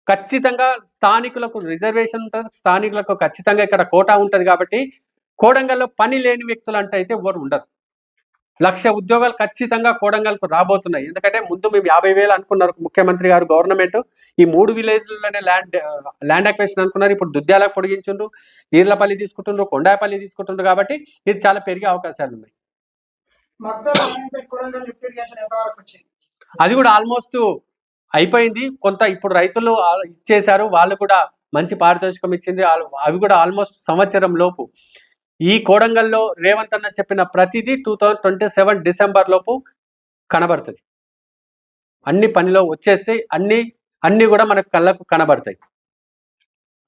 ఖచ్చితంగా స్థానికులకు రిజర్వేషన్ ఉంటుంది, స్థానికులకు ఖచ్చితంగా ఇక్కడ కోటా ఉంటుంది. కాబట్టి కోడంగల్లో పని లేని వ్యక్తులు అంటే అయితే ఎవరు ఉండరు. 1,00,000 ఉద్యోగాలు ఖచ్చితంగా కోడంగల్కు రాబోతున్నాయి. ఎందుకంటే ముందు మేము 50,000 అనుకున్నారు ముఖ్యమంత్రి గారు, గవర్నమెంట్ ఈ 3 విలేజ్లలోనే ల్యాండ్ అక్విజిషన్ అనుకున్నారు. ఇప్పుడు దుద్యాలకు పొడిగించుండ్రు, ఈర్లపల్లి తీసుకుంటుండ్రు, కొండాపల్లి తీసుకుంటుండ్రు. కాబట్టి ఇది చాలా పెరిగే అవకాశాలు ఉన్నాయి. అది కూడా ఆల్మోస్ట్ అయిపోయింది. కొంత ఇప్పుడు రైతులు ఇచ్చేశారు, వాళ్ళు కూడా మంచి పారితోషికం ఇచ్చింది. అవి కూడా ఆల్మోస్ట్ సంవత్సరం లోపు. ఈ కోడంగల్లో రేవంత్ అన్న చెప్పిన ప్రతిదీ 2027 డిసెంబర్ లోపు కనబడుతుంది. అన్ని పనిలో వచ్చేస్తాయి, అన్ని కూడా మనకు కళ్ళకు కనబడతాయి.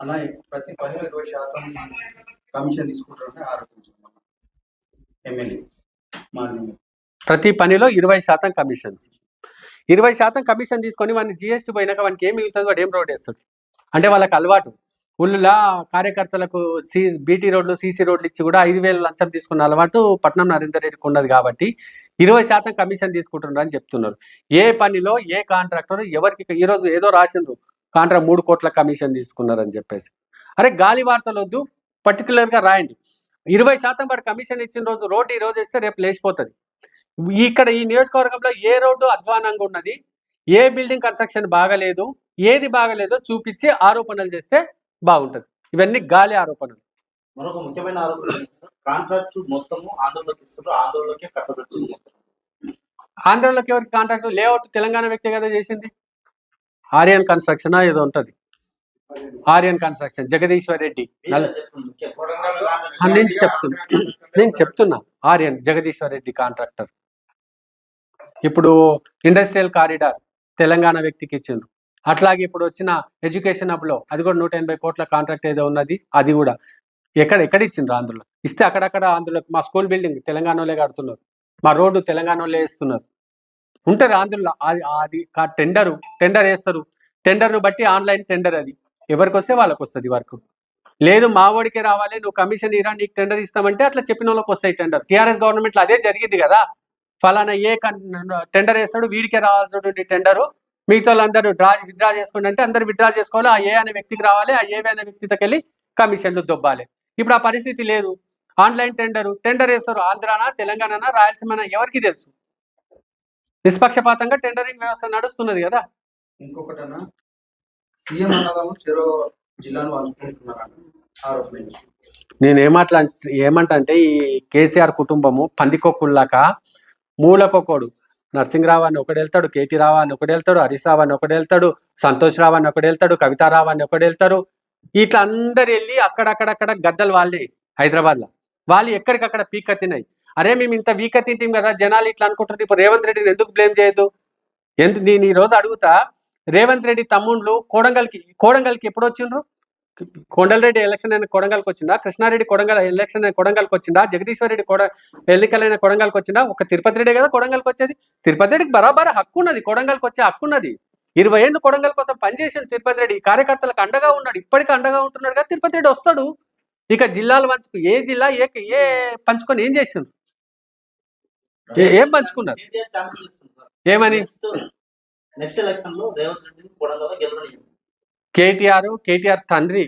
అలా ప్రతి పనిలో 20% కమిషన్ తీసుకుంటారని ఆరోపించారు ఎమ్మెల్యే మాజీ ఎమ్మెల్యే. ప్రతి పనిలో 20% కమిషన్స్. 20% కమిషన్ తీసుకొని వాడిని జిఎస్టీ పోయినాక వానికి ఏం మిగులుతుంది, వాడు ఏం రోడ్ వేస్తాడు అంటే వాళ్ళకి అలవాటు. ఊళ్ళో కార్యకర్తలకు బీటీ రోడ్లు, సీసీ రోడ్లు ఇచ్చి కూడా 5,000 లంచం తీసుకున్న అలవాటు పట్నం నరేందర్ రెడ్డికి ఉన్నది కాబట్టి 20% కమిషన్ తీసుకుంటున్నారు అని చెప్తున్నారు. ఏ పనిలో ఏ కాంట్రాక్టర్ ఎవరికి ఈరోజు ఏదో రాసిండ్రు కాంట్రాక్ట్ 3 కోట్ల కమిషన్ తీసుకున్నారని చెప్పేసి. అరే గాలి వార్తలు వద్దు, పర్టికులర్గా రాయండి. 20% వాడు కమిషన్ ఇచ్చిన రోజు రోడ్డు ఈ రోజు వేస్తే రేపు లేచిపోతుంది. ఇక్కడ ఈ నియోజకవర్గంలో ఏ రోడ్డు అధ్వానంగా ఉన్నది, ఏ బిల్డింగ్ కన్స్ట్రక్షన్ బాగలేదు, ఏది బాగలేదో చూపించి ఆరోపణలు చేస్తే బాగుంటది. ఇవన్నీ గాలి ఆరోపణలు. మరొక ముఖ్యమైన ఆరోపణ ఏంటి సార్? కాంట్రాక్ట్ మొత్తము ఆంధ్రలోకి ఇస్తున్నారు, ఆంధ్రలోకే కట్టబెడుతుంది. ఆంధ్రలోకి ఎవరికి కాంట్రాక్ట్? లేఅవుట్ తెలంగాణ వ్యక్తి కదా చేసింది. ఆర్యన్ కన్స్ట్రక్షన్ ఏదో ఉంటది, ఆర్యన్ కన్స్ట్రక్షన్, జగదీశ్వర్ రెడ్డి. నేను చెప్తున్నా ఆర్యన్ జగదీశ్వర్ రెడ్డి కాంట్రాక్టర్. ఇప్పుడు ఇండస్ట్రియల్ కారిడార్ తెలంగాణ వ్యక్తికి ఇచ్చిండ్రు. అట్లాగే ఇప్పుడు వచ్చిన ఎడ్యుకేషన్ హబ్లో అది కూడా 180 కోట్ల కాంట్రాక్ట్ ఏదో ఉన్నది, అది కూడా ఎక్కడ ఇచ్చిండ్రు ఆంధ్రలో. ఇస్తే అక్కడక్కడ ఆంధ్రలో మా స్కూల్ బిల్డింగ్ తెలంగాణలో కడుతున్నారు, మా రోడ్డు తెలంగాణలో వేస్తున్నారు. ఉంటారు ఆంధ్రలో. అది టెండర్ వేస్తారు. టెండర్ను బట్టి ఆన్లైన్ టెండర్, అది ఎవరికి వస్తే వాళ్ళకి వస్తుంది వర్క్. లేదు మా ఓడికే రావాలి, నువ్వు కమిషన్ ఇరా నీకు టెండర్ ఇస్తామంటే అట్లా చెప్పిన వాళ్ళకి వస్తాయి టెండర్. టీఆర్ఎస్ గవర్నమెంట్లో అదే జరిగింది కదా. ఫలానా ఏ టెండర్ వేస్తాడు, వీడికే రావాల్సి టెండరు, మిగతా వాళ్ళందరూ విత్డ్రా చేసుకోండి అంటే అందరు విత్డ్రా చేసుకోవాలి. ఆ ఏ అనే వ్యక్తికి రావాలి, ఆ ఏ అనే వ్యక్తికి వెళ్ళి కమిషన్లు దొబ్బాలి. ఇప్పుడు ఆ పరిస్థితి లేదు. ఆన్లైన్ టెండర్ వేస్తారు. ఆంధ్రానా, తెలంగాణనా, రాయలసీమనా ఎవరికి తెలుసు. నిష్పక్షపాతంగా టెండరింగ్ వ్యవస్థ నడుస్తున్నది కదా. ఇంకొకటన్నా సీఎం అన్నదాము చెరో జిల్లాను పంచుకుంటున్నారని ఆరోపణ. నేను ఏమంటా అంటే ఈ కేసీఆర్ కుటుంబము పందికొక్కుల్లాక మూలకొకడు. నరసింహరావు అని ఒకడు వెళ్తాడు, కేటీ రావు అని ఒకడు వెళ్తాడు, హరీష్ రావు అని ఒకడు వెళ్తాడు, సంతోష్ రావు అని ఒకడు వెళ్తాడు, కవితారావు అని ఒకడు వెళ్తారు. ఇట్లా అందరు వెళ్ళి అక్కడక్కడక్కడ గద్దలు వాళ్ళే హైదరాబాద్లో. వాళ్ళు ఎక్కడికక్కడ పీక తిన్నాయి. అరే మేము ఇంత వీక తింటాం కదా జనాలు ఇట్లా అనుకుంటున్నారు. ఇప్పుడు రేవంత్ రెడ్డిని ఎందుకు బ్లేమ్ చేయొద్దు? నేను ఈ రోజు అడుగుతా, రేవంత్ రెడ్డి తమ్ముళ్ళు కోడంగల్కి ఎప్పుడు వచ్చిండ్రు? కొండలరెడ్డి ఎలక్షన్ అయిన కొడంగల్కి వచ్చిందా? కృష్ణారెడ్డి ఎలక్షన్ అయిన కొడంగల్కి వచ్చిందా? జగదీశ్వర్ రెడ్డి ఎన్నికలైన కొడంగల్కి వచ్చిందా? ఒక తిరుపతి రెడ్డి కదా కొడంగల్కి వచ్చేది. తిరుపతి రెడ్డికి బరాబర్ హక్కు ఉన్నది, కొడంగల్కి వచ్చే హక్కు ఉన్నది. 20 ఏళ్ళు కొడంగల్ కోసం పనిచేసిన తిరుపతి రెడ్డి కార్యకర్తలకు అండగా ఉన్నాడు, ఇప్పటికీ అండగా ఉంటున్నాడు కదా. తిరుపతి రెడ్డి వస్తాడు. ఇక జిల్లాలు ఏ జిల్లా ఏ పంచుకొని ఏం చేసిండ్రు? ఏం పంచుకున్నారు? ఏమని? నెక్స్ట్ ఎలక్షన్ లో రేవంత్ రెడ్డిని కొడంగల్లో గెలవనియ్యండి. కేటీఆర్ తండ్రి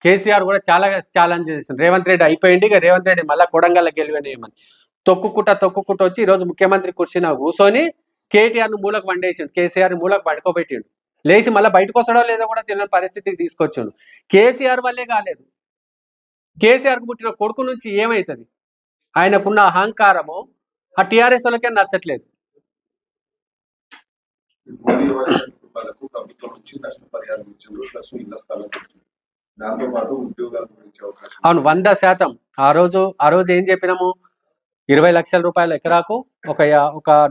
కేసీఆర్ కూడా చాలా ఛాలెంజ్ చేసింది. రేవంత్ రెడ్డి అయిపోయింది, ఇక రేవంత్ రెడ్డి మళ్ళీ కొడంగల్లో గెలవనియమని తొక్కుకుంటా వచ్చి ఈరోజు ముఖ్యమంత్రి కుర్చీన కూర్చొని కేటీఆర్ను మూలకు వండేసిండు, కేసీఆర్ మూలకు పడుకోబెట్టిండు. లేచి మళ్ళీ బయటకు వస్తాడో లేదో కూడా తెలియని పరిస్థితికి తీసుకొచ్చాడు. కేసీఆర్ వల్లే కాలేదు, కేసీఆర్కు పుట్టిన కొడుకు నుంచి ఏమవుతుంది? ఆయనకున్న అహంకారము ఆ టీఆర్ఎస్ వాళ్ళకే నచ్చట్లేదు. ప్రభుత్వం నుంచి నష్టపరిహారం ఇచ్చింది, ప్లస్ ఇళ్ల స్థలం ఇచ్చింది, దాంతో పాటు ఉద్యోగాలు గురించి అవకాశం. అవును, 100%. ఆ రోజు ఏం చెప్పినాము? 20 లక్షల రూపాయల ఎకరాకు ఒక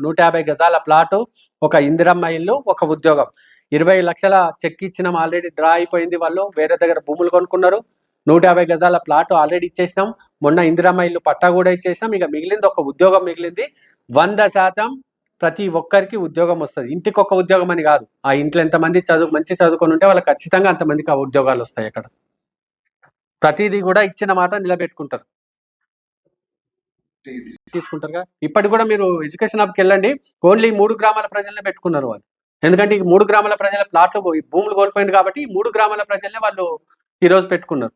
150 గజాల ప్లాటు, ఒక ఇందిరమ్మ ఇల్లు, ఒక ఉద్యోగం. 20 లక్షల చెక్ ఇచ్చినాం, ఆల్రెడీ డ్రా అయిపోయింది. వాళ్ళు వేరే దగ్గర భూములు కొనుక్కున్నారు. 150 గజాల ప్లాట్ ఆల్రెడీ ఇచ్చేసినాం. మొన్న ఇందిరమ్మ ఇల్లు పట్టా కూడా ఇచ్చేసినాం. ఇక మిగిలింది ఒక ఉద్యోగం మిగిలింది. 100% ప్రతి ఒక్కరికి ఉద్యోగం వస్తుంది. ఇంటికి ఒక ఉద్యోగం అని కాదు, ఆ ఇంట్లో ఎంతమంది మంచి చదువుకొని ఉంటే వాళ్ళకి ఖచ్చితంగా అంతమందికి ఆ ఉద్యోగాలు వస్తాయి. అక్కడ ప్రతిదీ కూడా ఇచ్చిన మాట నిలబెట్టుకుంటారు, తీసుకుంటారుగా. ఇప్పటికి కూడా మీరు ఎడ్యుకేషన్ హబ్కి వెళ్ళండి, ఓన్లీ 3 గ్రామాల ప్రజలనే పెట్టుకున్నారు వాళ్ళు. ఎందుకంటే ఈ 3 గ్రామాల ప్రజల ప్లాట్లు భూములు కోల్పోయింది కాబట్టి ఈ 3 గ్రామాల ప్రజలనే వాళ్ళు ఈరోజు పెట్టుకున్నారు.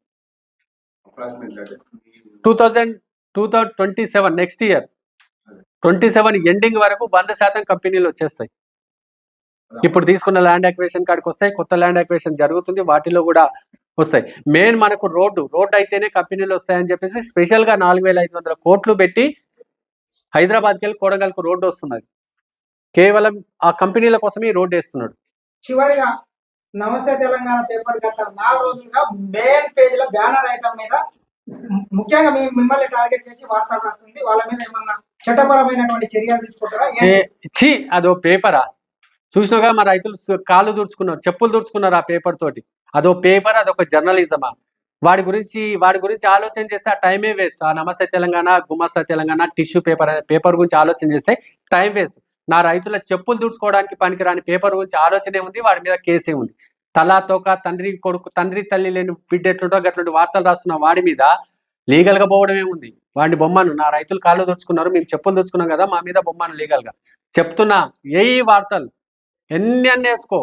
2027 నెక్స్ట్ ఇయర్ 27 ఎండింగ్ వరకు 100% కంపెనీలు వచ్చేస్తాయి. ఇప్పుడు తీసుకున్న ల్యాండ్ అక్విజిషన్ కాడికి వస్తాయి, కొత్త ల్యాండ్ అక్విజిషన్ జరుగుతుంది, వాటిలో కూడా వస్తాయి. మెయిన్ మనకు రోడ్డు అయితేనే కంపెనీలు వస్తాయని చెప్పేసి స్పెషల్గా 4,500 కోట్లు పెట్టి హైదరాబాద్కి వెళ్ళి కొడంగల్కు రోడ్డు వస్తున్నది. కేవలం ఆ కంపెనీల కోసమే ఈ రోడ్డు వేస్తున్నాడు. చివరిగా నమస్తే తెలంగాణ పేపర్ గత 4 రోజులుగా మెయిన్ పేజ్ లో బ్యానర్ ఐటమ్ మీద ముఖ్యంగా మిమ్మల్ని టార్గెట్ చేసి వార్తలు రాస్తుంది. వాళ్ళ మీద ఏమన్నా చట్టపరమైనటువంటి చర్యలు తీసుకుంటారా? ఛీ, అదో పేపరా? చూసినాగా మా రైతులు కాళ్ళు దూర్చుకున్నారు, చెప్పులు దూర్చుకున్నారు ఆ పేపర్ తోటి. అదో పేపర్, అదొక జర్నలిజమా? వాడి గురించి ఆలోచన చేస్తే ఆ టైమే వేస్ట్. ఆ నమస్తే తెలంగాణ, గుమస్తా తెలంగాణ, టిష్యూ పేపర్ అనే పేపర్ గురించి ఆలోచన చేస్తే టైం వేస్ట్. నా రైతుల చెప్పులు దూడ్చుకోవడానికి పనికిరాని పేపర్ గురించి ఆలోచనే ఉంది, వాడి మీద కేసే ఉంది. తలా తోక తండ్రి కొడుకు, తండ్రి తల్లి లేని బిడ్డ ఎట్లుంటో గట్లుంటి వార్తలు రాస్తున్న వాడి మీద లీగల్ గా పోవడమే ఉంది. వాడిని బొమ్మను, నా రైతులు కాళ్ళు దూర్చుకున్నారు, మేము చెప్పులు దూర్చుకున్నాం కదా, మా మీద బొమ్మను లీగల్ గా చెప్తున్నా. ఏ వార్తలు ఎన్ని వేసుకో,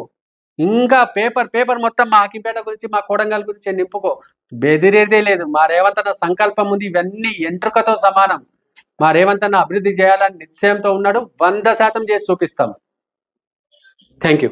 ఇంకా పేపర్ మొత్తం మా అకింపేట గురించి, మా కోడంగల్ గురించి నింపుకో. బెదిరేదే లేదు. మా రేవంత్ అన్న సంకల్పం ఉంది, ఇవన్నీ ఎంట్రుకతో సమానం. మా రేవంత్ అన్న అభివృద్ధి చేయాలని నిశ్చయంతో ఉన్నాడు. 100% చేసి చూపిస్తాం. Thank you.